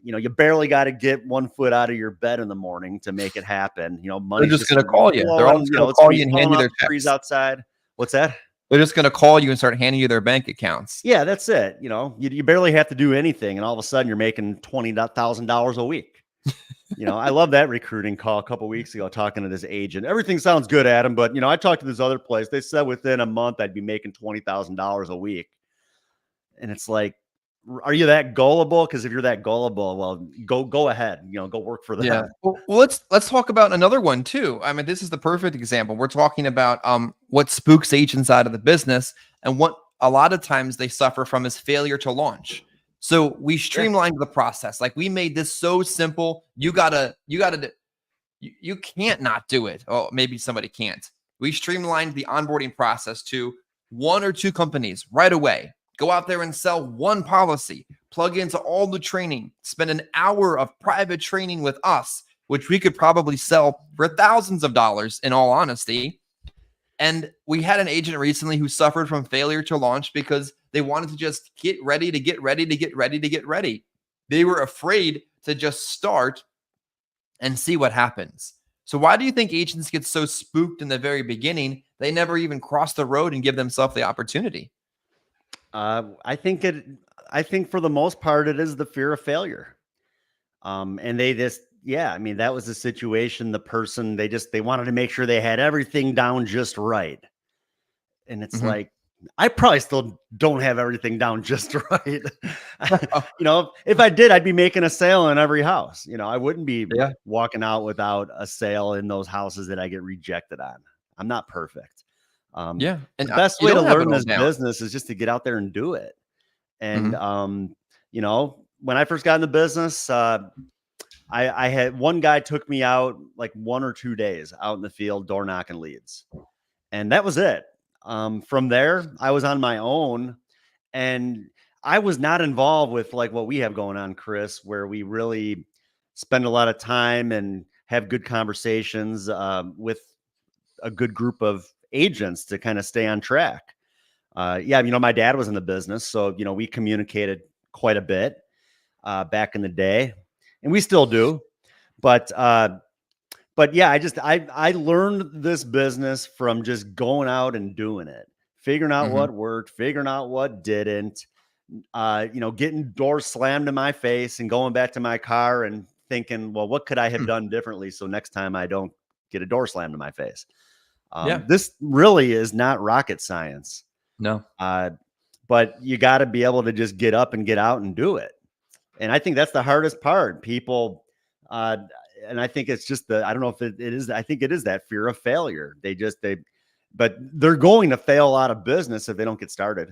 You barely got to get 1 foot out of your bed in the morning to make it happen. They're Money's just just gonna going to be call you. They're all flowing. just gonna It's call going to you be and hand falling you off their the trees checks. outside. What's that? They're just gonna call you and start handing you their bank accounts. Yeah, that's it. You barely have to do anything, and all of a sudden you're making $20,000 a week. I love that recruiting call a couple weeks ago, talking to this agent. Everything sounds good, Adam, but I talked to this other place. They said within a month I'd be making $20,000 a week, and it's like, are you that gullible? Because if you're that gullible, well, go ahead. Go work for Yeah. them. Well, let's talk about another one too. I mean, this is the perfect example. We're talking about what spooks agents out of the business, and what a lot of times they suffer from is failure to launch. So we Yeah. streamlined the process. Like, we made this so simple. You can't not do it. Oh, maybe somebody can't. We streamlined the onboarding process to 1 or 2 companies right away. Go out there and sell one policy, plug into all the training, spend an hour of private training with us, which we could probably sell for thousands of dollars in all honesty. And we had an agent recently who suffered from failure to launch because they wanted to just get ready to get ready to get ready to get ready. They were afraid to just start and see what happens. So why do you think agents get so spooked in the very beginning? They never even cross the road and give themselves the opportunity. I think it. I think for the most part, it is the fear of failure. And they just, yeah, I mean, that was the situation. The person, they wanted to make sure they had everything down just right. And it's Mhm. like, I probably still don't have everything down just right. If I did, I'd be making a sale in every house. I wouldn't be Yeah. walking out without a sale in those houses that I get rejected on. I'm not perfect. Yeah. And The best you way to don't have it learn all this down. business is just to get out there and do it. And, Mhm. when I first got in the business, I had one guy took me out like 1 or 2 days out in the field, door knocking leads. And that was it. From there, I was on my own, and I was not involved with like what we have going on, Chris, where we really spend a lot of time and have good conversations with a good group of agents to kind of stay on track. Yeah, my dad was in the business, so we communicated quite a bit back in the day, and we still do. But yeah, I learned this business from just going out and doing it, figuring out Hmm. what worked, figuring out what didn't. Getting doors slammed in my face and going back to my car and thinking, well, what could I have done differently so next time I don't get a door slammed in my face? Yeah. This really is not rocket science. No. But you got to be able to just get up and get out and do it. And I think that's the hardest part. People, and I think it's just I don't know if it is, I think it is that fear of failure. But they're going to fail out of business if they don't get started.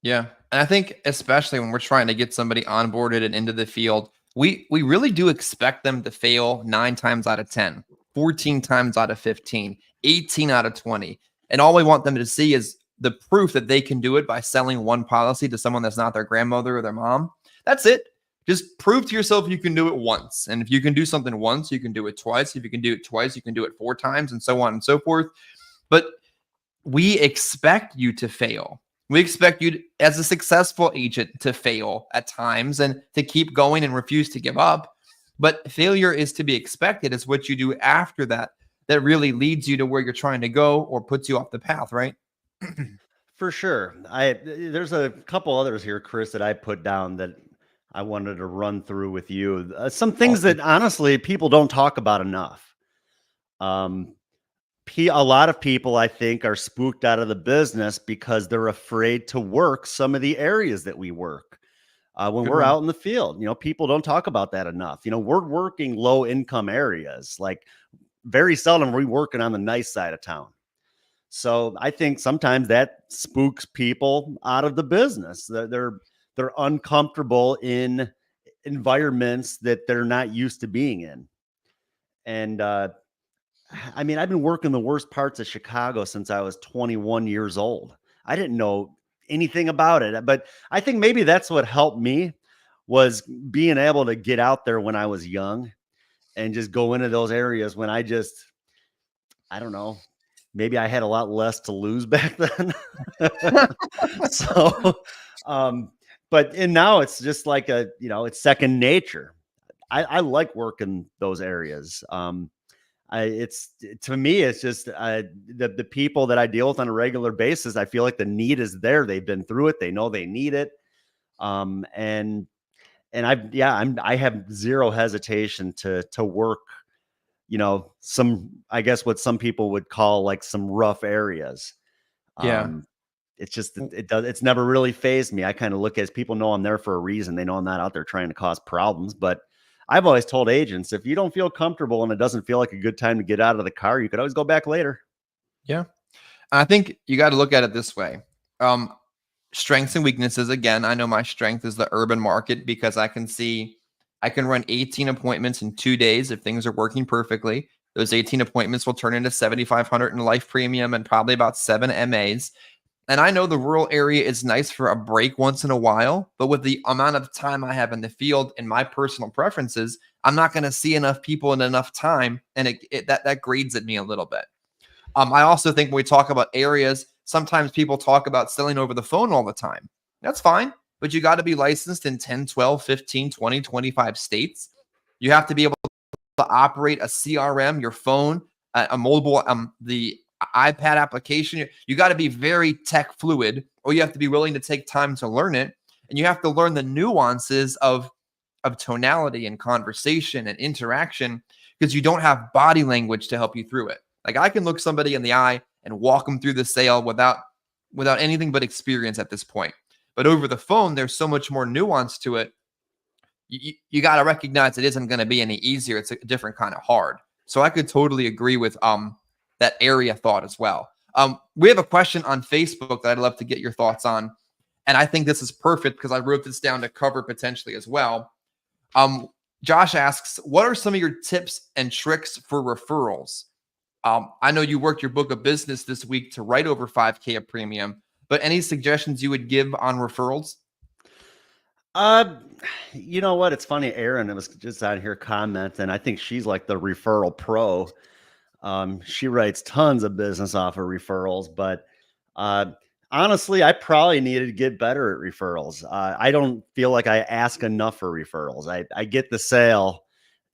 Yeah. And I think especially when we're trying to get somebody onboarded and into the field, we really do expect them to fail 9 times out of 10, 14 times out of 15, 18 out of 20. And all we want them to see is the proof that they can do it by selling one policy to someone that's not their grandmother or their mom. That's it. Just prove to yourself you can do it once. And if you can do something once, you can do it twice. If you can do it twice, you can do it 4 times, and so on and so forth. But we expect you to fail. We expect you, as a successful agent, to fail at times and to keep going and refuse to give up. But failure is to be expected. It's what you do after that that really leads you to where you're trying to go or puts you off the path, right? For sure. There's a couple others here, Chris, that I put down that I wanted to run through with you. Some things Awesome. that honestly people don't talk about enough. Um, a lot of people, I think, are spooked out of the business because they're afraid to work some of the areas that we work when Good we're one. out in the field. People don't talk about that enough. We're working low income areas. Like very seldom are we working on the nice side of town. So I think sometimes that spooks people out of the business. They're uncomfortable in environments that they're not used to being in. And I mean, I've been working the worst parts of Chicago since I was 21 years old. I didn't know anything about it, but I think maybe that's what helped me was being able to get out there when I was young and just go into those areas when I don't know, maybe I had a lot less to lose back then. So, um, and now it's just like it's second nature. I like working those areas. It's to me, it's just the people that I deal with on a regular basis. I feel like the need is there. They've been through it. They know they need it. And I have zero hesitation to work. I guess what some people would call like some rough areas. Yeah. Um, it's just it's never really phased me. I kind of look as people know I'm there for a reason. They know I'm not out there trying to cause problems, but I've always told agents, if you don't feel comfortable and it doesn't feel like a good time to get out of the car, you could always go back later. Yeah. I think you got to look at it this way. Strengths and weaknesses. Again, I know my strength is the urban market because I can run 18 appointments in 2 days if things are working perfectly. Those 18 appointments will turn into 7,500 in life premium and probably about 7 MAs. And I know the rural area is nice for a break once in a while, but with the amount of time I have in the field and my personal preferences, I'm not going to see enough people in enough time, and that grades at me a little bit. I also think when we talk about areas, sometimes people talk about selling over the phone all the time. That's fine, but you got to be licensed in 10, 12, 15, 20, 25 states. You have to be able to operate a CRM, your phone, a mobile, the iPad application. You got to be very tech fluid, or you have to be willing to take time to learn it. And you have to learn the nuances of tonality and conversation and interaction because you don't have body language to help you through it. Like I can look somebody in the eye and walk them through the sale without anything but experience at this point. But over the phone, there's so much more nuance to it. You got to recognize it isn't going to be any easier. It's a different kind of hard. So I could totally agree with that area thought as well. We have a question on Facebook that I'd love to get your thoughts on. And I think this is perfect because I wrote this down to cover potentially as well. Josh asks, what are some of your tips and tricks for referrals? I know you worked your book of business this week to write over 5K of premium, but any suggestions you would give on referrals? Uh, you know what? It's funny. Erin, it was just on here commenting. I think she's like the referral pro. She writes tons of business off of referrals, but uh, honestly, I probably needed to get better at referrals. I don't feel like I ask enough for referrals. I get the sale,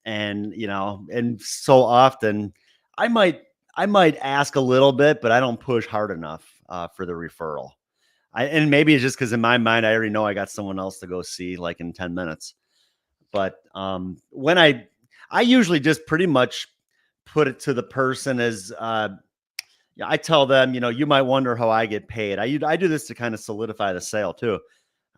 and and so often I might I might ask a little bit, but I don't push hard enough for the referral. And maybe it's just because in my mind I already know I got someone else to go see like in 10 minutes. But when I usually just pretty much put it to the person as yeah, I tell them, you might wonder how I get paid. I do this to kind of solidify the sale too.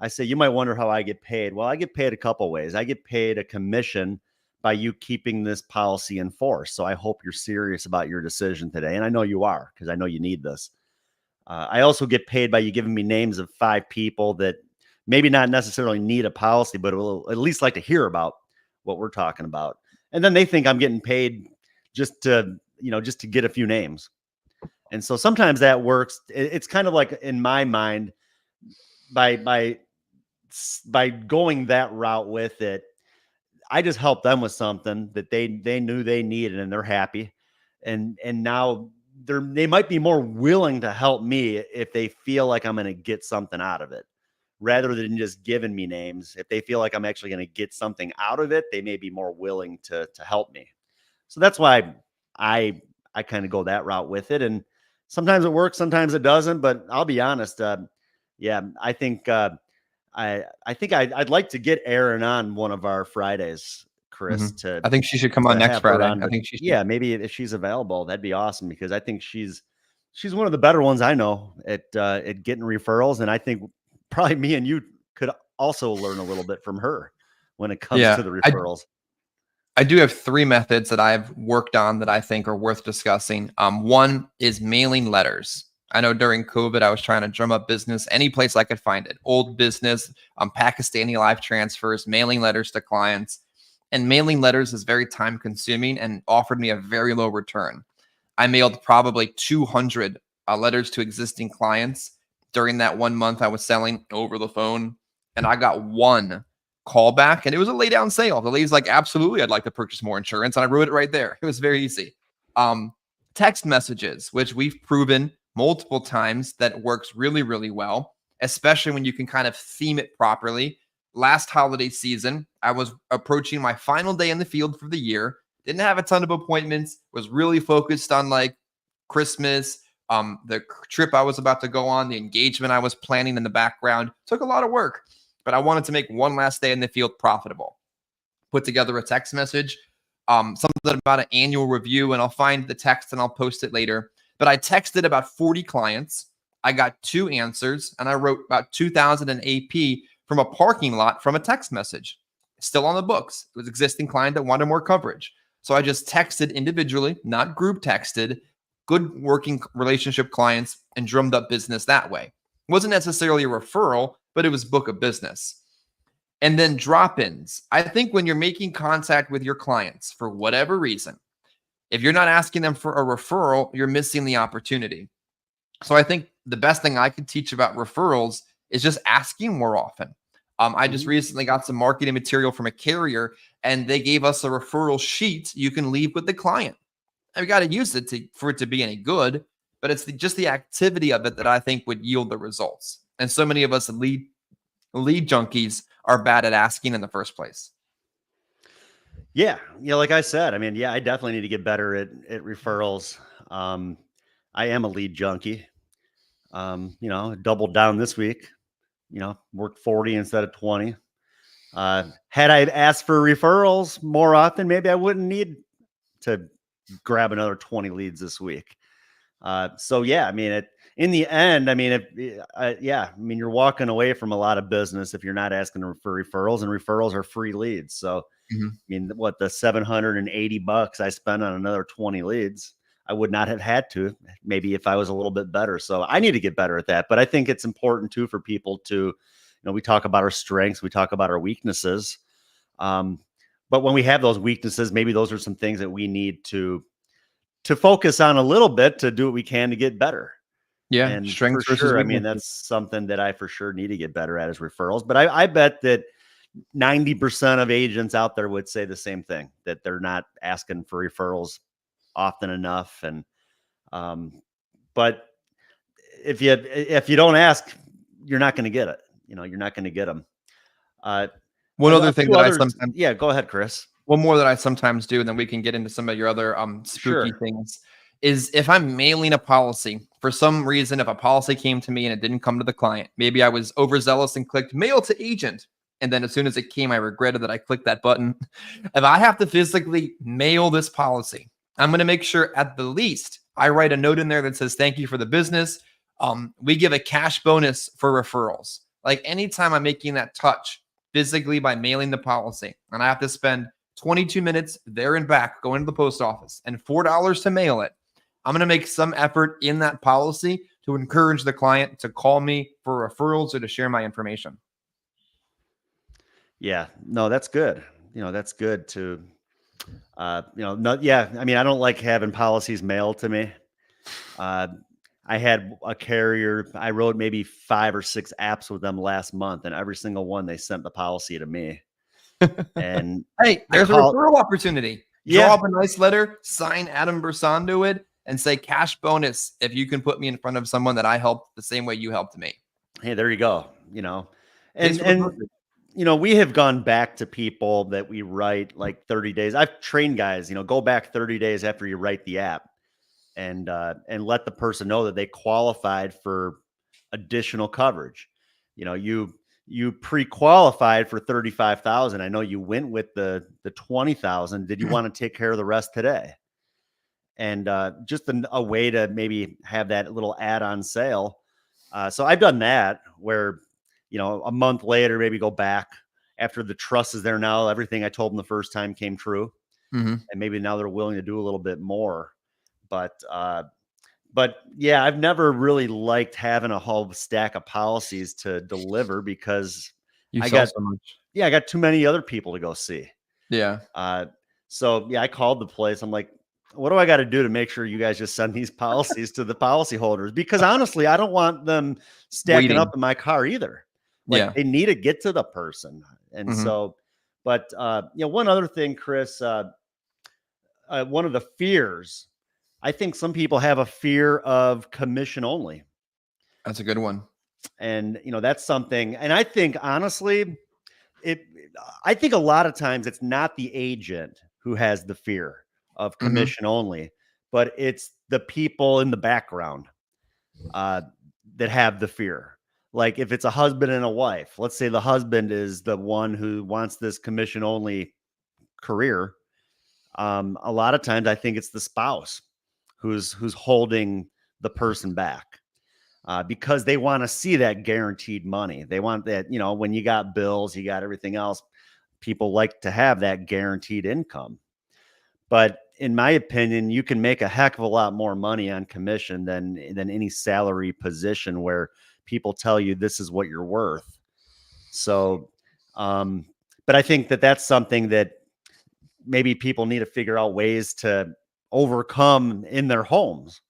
I say, you might wonder how I get paid. Well, I get paid a couple ways. I get paid a commission by you keeping this policy in force. So I hope you're serious about your decision today. And I know you are, because I know you need this. I also get paid by you giving me names of 5 people that maybe not necessarily need a policy, but will at least like to hear about what we're talking about. And then they think I'm getting paid just to, just to get a few names. And so sometimes that works. It's kind of like in my mind, by going that route with it, I just help them with something that they knew they needed, and they're happy. And now they might be more willing to help me if they feel like I'm going to get something out of it, rather than just giving me names. If they feel like I'm actually going to get something out of it, they may be more willing to help me. So that's why I kind of go that route with it. And sometimes it works, sometimes it doesn't. But I'll be honest. Yeah, I think I'd like to get Erin on one of our Fridays, Chris. I think she should come on next have her Friday. on. I think she should. Yeah, maybe if she's available, that'd be awesome, because I think she's one of the better ones I know at getting referrals, and I think probably me and you could also learn a little bit from her when it comes Yeah, to the referrals. I do have 3 methods that I've worked on that I think are worth discussing. One is mailing letters. I know during COVID, I was trying to drum up business any place I could find it. Old business, Pakistani life transfers, mailing letters to clients. And mailing letters is very time consuming and offered me a very low return. I mailed probably 200 letters to existing clients during that 1 month I was selling over the phone. And I got 1 call back, and it was a lay down sale. The lady's like, absolutely, I'd like to purchase more insurance. And I wrote it right there. It was very easy. Text messages, which we've proven multiple times that works really, really well, especially when you can kind of theme it properly. Last holiday season, I was approaching my final day in the field for the year. Didn't have a ton of appointments, was really focused on like Christmas, the trip I was about to go on, the engagement I was planning in the background. Took a lot of work, but I wanted to make one last day in the field profitable. Put together a text message, something about an annual review, and I'll find the text and I'll post it later. But I texted about 40 clients. I got 2 answers, and I wrote about 2,000 in AP from a parking lot from a text message. Still on the books. It was an existing client that wanted more coverage. So I just texted individually, not group texted, good working relationship clients, and drummed up business that way. It wasn't necessarily a referral, but it was book of business. And then drop-ins. I think when you're making contact with your clients for whatever reason, if you're not asking them for a referral, you're missing the opportunity. So I think the best thing I could teach about referrals is just asking more often. I just recently got some marketing material from a carrier, and they gave us a referral sheet you can leave with the client. And we got to use it for it to be any good, but it's just the activity of it that I think would yield the results. And so many of us lead junkies are bad at asking in the first place. Yeah, like I said, I mean, yeah, I definitely need to get better at referrals. I am a lead junkie. Doubled down this week. Worked 40 instead of 20. Had I asked for referrals more often, maybe I wouldn't need to grab another 20 leads this week. So yeah, I mean, in the end, I mean, you're walking away from a lot of business if you're not asking for referrals, and referrals are free leads. So, I mean, what, the $780 I spent on another 20 leads, I would not have had to, maybe if I was a little bit better. So I need to get better at that. But I think it's important too for people to, we talk about our strengths, we talk about our weaknesses. But when we have those weaknesses, maybe those are some things that we need to to focus on a little bit to do what we can to get better. Yeah. And for Strengths versus sure, I mean, weaknesses. that's something that I for sure need to get better at is referrals. But I bet that 90% of agents out there would say the same thing, that they're not asking for referrals often enough. And but if you don't ask, you're not going to get it. You're not going to get them. One A other thing few that I others. sometimes Yeah, go ahead, Chris. One more that I sometimes do, and then we can get into some of your other spooky Sure. things, is if I'm mailing a policy, for some reason, if a policy came to me and it didn't come to the client, maybe I was overzealous and clicked mail to agent. And then as soon as it came, I regretted that I clicked that button. If I have to physically mail this policy, I'm going to make sure at the least I write a note in there that says, thank you for the business. We give a cash bonus for referrals. Like anytime I'm making that touch physically by mailing the policy, and I have to spend 22 minutes there and back going to the post office and $4 to mail it, I'm going to make some effort in that policy to encourage the client to call me for referrals or to share my information. Yeah, no, that's good. That's good to, yeah. I mean, I don't like having policies mailed to me. I had a carrier, I wrote maybe 5 or 6 apps with them last month, and every single one, they sent the policy to me. And hey, there's a referral opportunity. Yeah. Draw up a nice letter, sign Adam Brisson to it, and say cash bonus if you can put me in front of someone that I helped the same way you helped me. Hey, there you go. And we have gone back to people that we write like 30 days. I've trained guys, go back 30 days after you write the app and let the person know that they qualified for additional coverage. You pre-qualified for 35,000. I know you went with the 20,000. Did you want to take care of the rest today? And just a way to maybe have that little add-on sale. So I've done that where, a month later, maybe go back after the trust is there now. Everything I told them the first time came true. Mm-hmm. And maybe now they're willing to do a little bit more. But yeah, I've never really liked having a whole stack of policies to deliver because I got so much. Yeah, I got too many other people to go see. Yeah. So yeah, I called the place. I'm like, what do I got to do to make sure you guys just send these policies to the policyholders? Because honestly, I don't want them stacking up in my car either. Like they need to get to the person. And so, but one other thing, Chris, one of the fears, I think some people have a fear of commission only. That's a good one. And, that's something. And I think honestly, I think a lot of times it's not the agent who has the fear of commission only, but it's the people in the background that have the fear. Like if it's a husband and a wife, let's say the husband is the one who wants this commission only career. A lot of times I think it's the spouse who's holding the person back because they want to see that guaranteed money. They want that, when you got bills, you got everything else, people like to have that guaranteed income. But in my opinion, you can make a heck of a lot more money on commission than any salary position where people tell you this is what you're worth. So, but I think that that's something that maybe people need to figure out ways to overcome in their homes.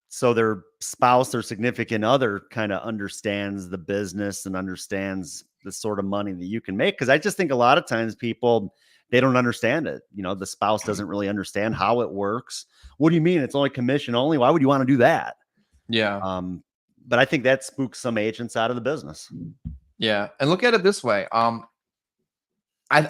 So their spouse, their significant other kind of understands the business and understands the sort of money that you can make. Cause I just think a lot of times people, they don't understand it. The spouse doesn't really understand how it works. What do you mean? It's only commission only. Why would you want to do that? Yeah. But I think that spooks some agents out of the business. Yeah. And look at it this way. I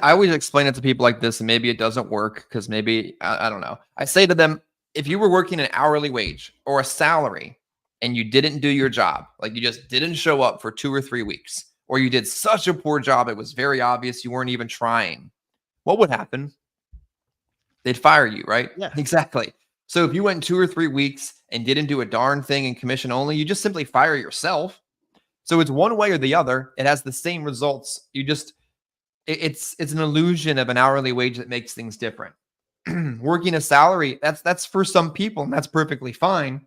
always explain it to people like this, and maybe it doesn't work because maybe, I don't know. I say to them, if you were working an hourly wage or a salary and you didn't do your job, like you just didn't show up for 2 or 3 weeks, or you did such a poor job, it was very obvious you weren't even trying, what would happen? They'd fire you, right? Yeah, exactly. So if you went 2 or 3 weeks and didn't do a darn thing in commission only, you just simply fire yourself. So it's one way or the other. It has the same results. It's an illusion of an hourly wage that makes things different. Working a salary, that's for some people, and that's perfectly fine.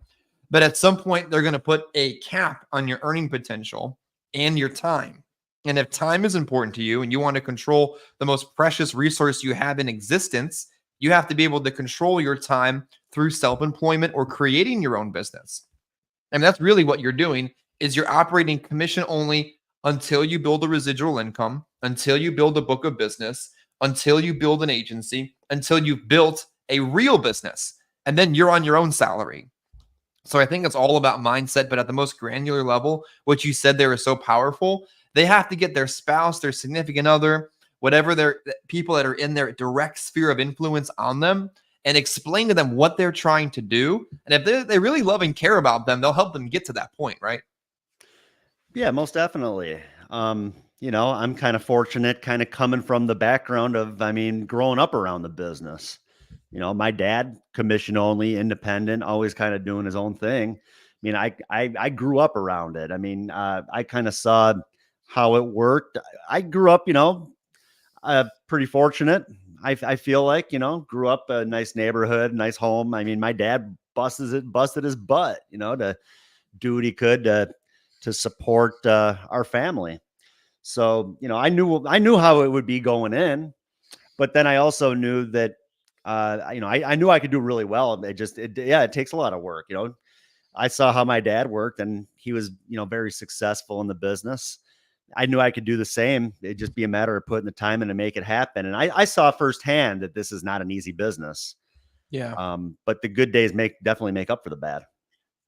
But at some point, they're going to put a cap on your earning potential and your time. And if time is important to you and you want to control the most precious resource you have in existence, You have to be able to control your time through self-employment or creating your own business. And that's really what you're doing is you're operating commission only until you build a residual income, until you build a book of business, until you build an agency, until you've built a real business. And then you're on your own salary. So I think it's all about mindset, but at the most granular level, what you said there is so powerful. They have to get their spouse, their significant other, whatever their people that are in their direct sphere of influence on them, and explain to them what they're trying to do. And if they really love and care about them, they'll help them get to that point, right? Yeah, most definitely. I'm kind of fortunate, kind of coming from the background of, growing up around the business. My dad, commission only, independent, always kind of doing his own thing. I grew up around it. I kind of saw how it worked. I grew up, pretty fortunate. I feel like, grew up a nice neighborhood, nice home. My dad busted his butt, to do what he could to support our family. So, I knew how it would be going in, but then I also knew that, I knew I could do really well. It takes a lot of work. I saw how my dad worked and he was, very successful in the business. I knew I could do the same. It'd just be a matter of putting the time in to make it happen. And I saw firsthand that this is not an easy business. Yeah. But the good days definitely make up for the bad.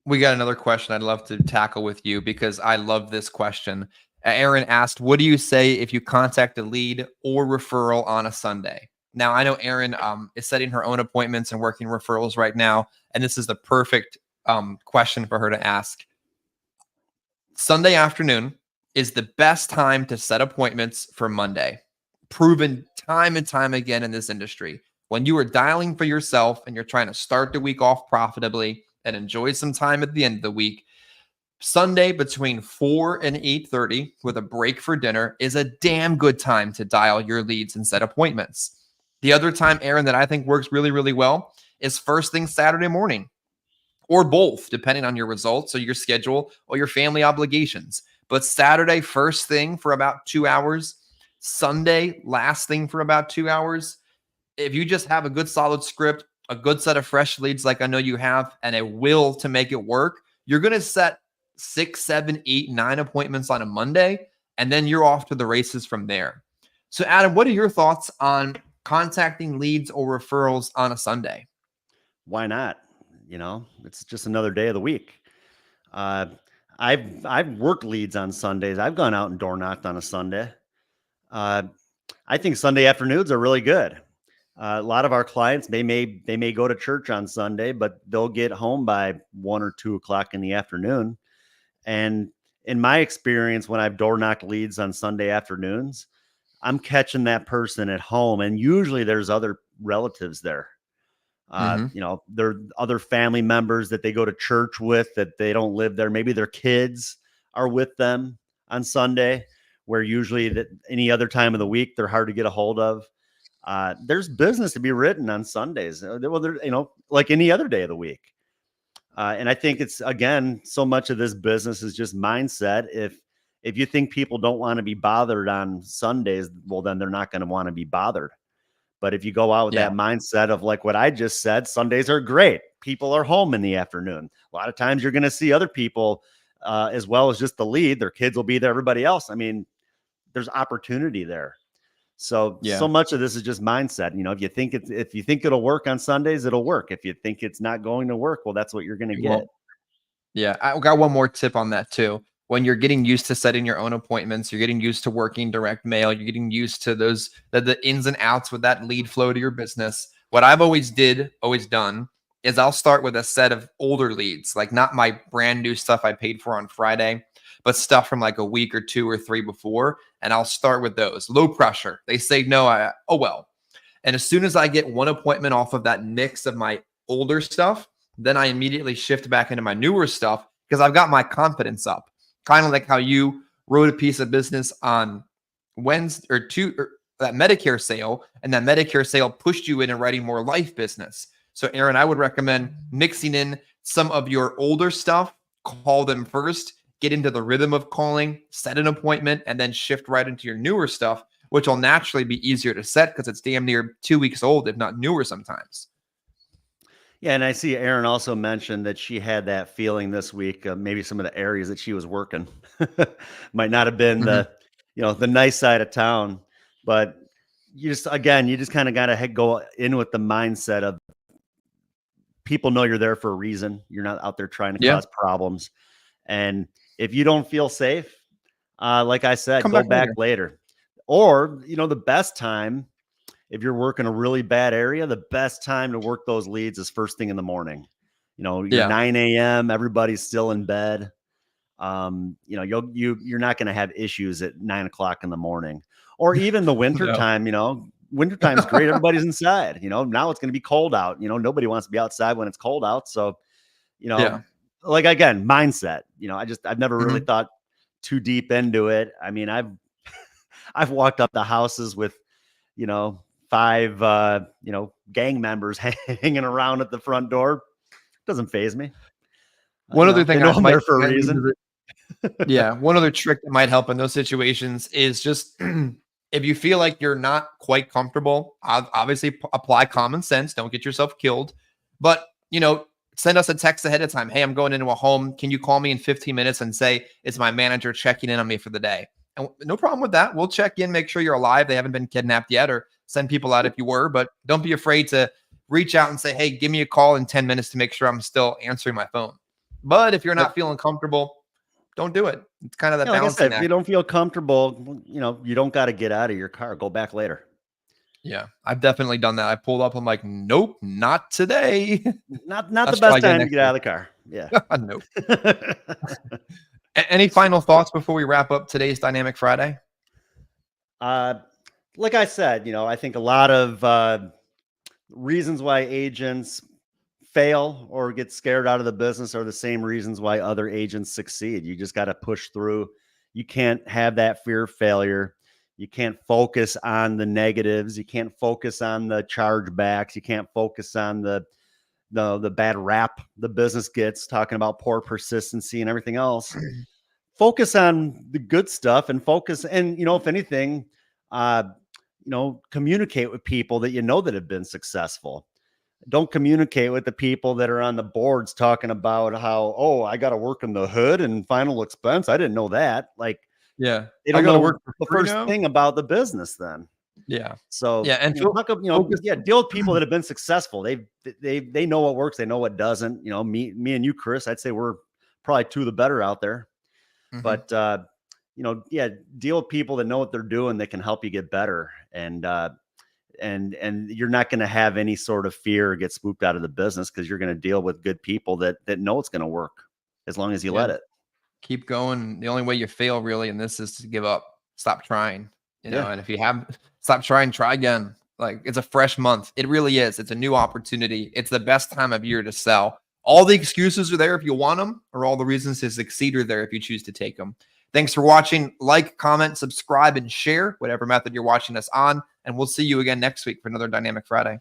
We got another question I'd love to tackle with you because I love this question. Aaron asked, what do you say if you contact a lead or referral on a Sunday? Now, I know Aaron is setting her own appointments and working referrals right now, and this is the perfect question for her to ask. Sunday afternoon is the best time to set appointments for Monday. Proven time and time again in this industry. When you are dialing for yourself and you're trying to start the week off profitably and enjoy some time at the end of the week, Sunday between 4 and 8:30 with a break for dinner is a damn good time to dial your leads and set appointments. The other time, Aaron, that I think works really, really well is first thing Saturday morning or both, depending on your results or your schedule or your family obligations. But Saturday, first thing for about 2 hours, Sunday, last thing for about 2 hours. If you just have a good solid script, a good set of fresh leads like I know you have, and a will to make it work, you're going to set 6, 7, 8, 9 appointments on a Monday, and then you're off to the races from there. So Adam, what are your thoughts on contacting leads or referrals on a Sunday? Why not? It's just another day of the week. I've worked leads on Sundays. I've gone out and door knocked on a Sunday. I think Sunday afternoons are really good. A lot of our clients, they may go to church on Sunday, but they'll get home by 1 or 2 o'clock in the afternoon. And in my experience, when I've door knocked leads on Sunday afternoons, I'm catching that person at home, and usually there's other relatives there. There are other family members that they go to church with that they don't live there. Maybe their kids are with them on Sunday, where usually that any other time of the week, they're hard to get a hold of. There's business to be written on Sundays. Well, like any other day of the week. And I think it's, again, so much of this business is just mindset. If you think people don't want to be bothered on Sundays, well, then they're not going to want to be bothered. But if you go out with that mindset of like what I just said, Sundays are great. People are home in the afternoon. A lot of times you're going to see other people as well as just the lead. Their kids will be there, everybody else. There's opportunity there. So much of this is just mindset. If you think it'll work on Sundays, it'll work. If you think it's not going to work, well, that's what you're going to get. Yeah. I got one more tip on that too. When you're getting used to setting your own appointments, you're getting used to working direct mail, you're getting used to the ins and outs with that lead flow to your business. What I've always done is I'll start with a set of older leads, like not my brand new stuff I paid for on Friday, but stuff from like a week or 2 or 3 before. And I'll start with those. Low pressure. They say no, oh well. And as soon as I get one appointment off of that mix of my older stuff, then I immediately shift back into my newer stuff because I've got my confidence up. Kind of like how you wrote a piece of business on Wednesday or that Medicare sale, and that Medicare sale pushed you into writing more life business. So Aaron, I would recommend mixing in some of your older stuff, call them first, get into the rhythm of calling, set an appointment, and then shift right into your newer stuff, which will naturally be easier to set because it's damn near 2 weeks old, if not newer sometimes. Yeah, and I see Erin also mentioned that she had that feeling this week. Maybe some of the areas that she was working might not have been Mhm. the nice side of town, but you just kind of got to go in with the mindset of people know you're there for a reason. You're not out there trying to Yeah. cause problems, and if you don't feel safe, like I said, Come go back back later. later. Or the best time, if you're working a really bad area, the best time to work those leads is first thing in the morning. You're Yeah. 9 a.m. Everybody's still in bed. You're not going to have issues at 9 o'clock in the morning, or even the winter No. time. Wintertime's great. Everybody's inside. Now it's going to be cold out. Nobody wants to be outside when it's cold out. So, Yeah. like, again, mindset. I've never really Mhm. thought too deep into it. I mean, I've walked up the houses with, five, gang members hanging around at the front door. Doesn't phase me. One other They thing know I I'm might there for a might reason. revisit. Yeah, one other trick that might help in those situations is just if you feel like you're not quite comfortable, obviously apply common sense. Don't get yourself killed. But, send us a text ahead of time. Hey, I'm going into a home. Can you call me in 15 minutes and say it's my manager checking in on me for the day? And no problem with that. We'll check in, make sure you're alive. They haven't been kidnapped yet, or send people out if you were. But don't be afraid to reach out and say, hey, give me a call in 10 minutes to make sure I'm still answering my phone. But if you're not But feeling comfortable, don't do it. It's kind of that yeah, like I balancing said, if you act. don't feel comfortable, you don't got to get out of your car. Go back later. Yeah, I've definitely done that. I pulled up. I'm like, nope, not today. Not the Let's try best again time to next get week. out of the car. Yeah. Nope. Any final thoughts before we wrap up today's Dynamic Friday? uh, like I said, I think a lot of reasons why agents fail or get scared out of the business are the same reasons why other agents succeed. You just got to push through. You can't have that fear of failure. You can't focus on the negatives. You can't focus on the chargebacks. You can't focus on the bad rap the business gets, talking about poor persistency and everything else. Focus on the good stuff and focus. And, if anything, uh, communicate with people that that have been successful. Don't communicate with the people that are on the boards talking about how, oh, I got to work in the hood and final expense. I didn't know that. Like, Yeah, they I don't got to know work for the free first now. thing about the business then. Yeah, So, yeah, and focus. deal with people that have been successful. They know what works. They know what doesn't. Me and you, Chris, I'd say we're probably two of the better out there. Mhm. But, yeah, deal with people that know what they're doing that can help you get better. And you're not going to have any sort of fear or get spooked out of the business because you're going to deal with good people that know it's going to work as long as you Yeah, let it. keep going. The only way you fail really in this is to give up. Stop trying. Yeah. And if you have, stop trying, try again. Like it's a fresh month. It really is. It's a new opportunity. It's the best time of year to sell. All the excuses are there if you want them, or all the reasons to succeed are there if you choose to take them. Thanks for watching. Like, comment, subscribe, and share whatever method you're watching us on. And we'll see you again next week for another Dynamic Friday.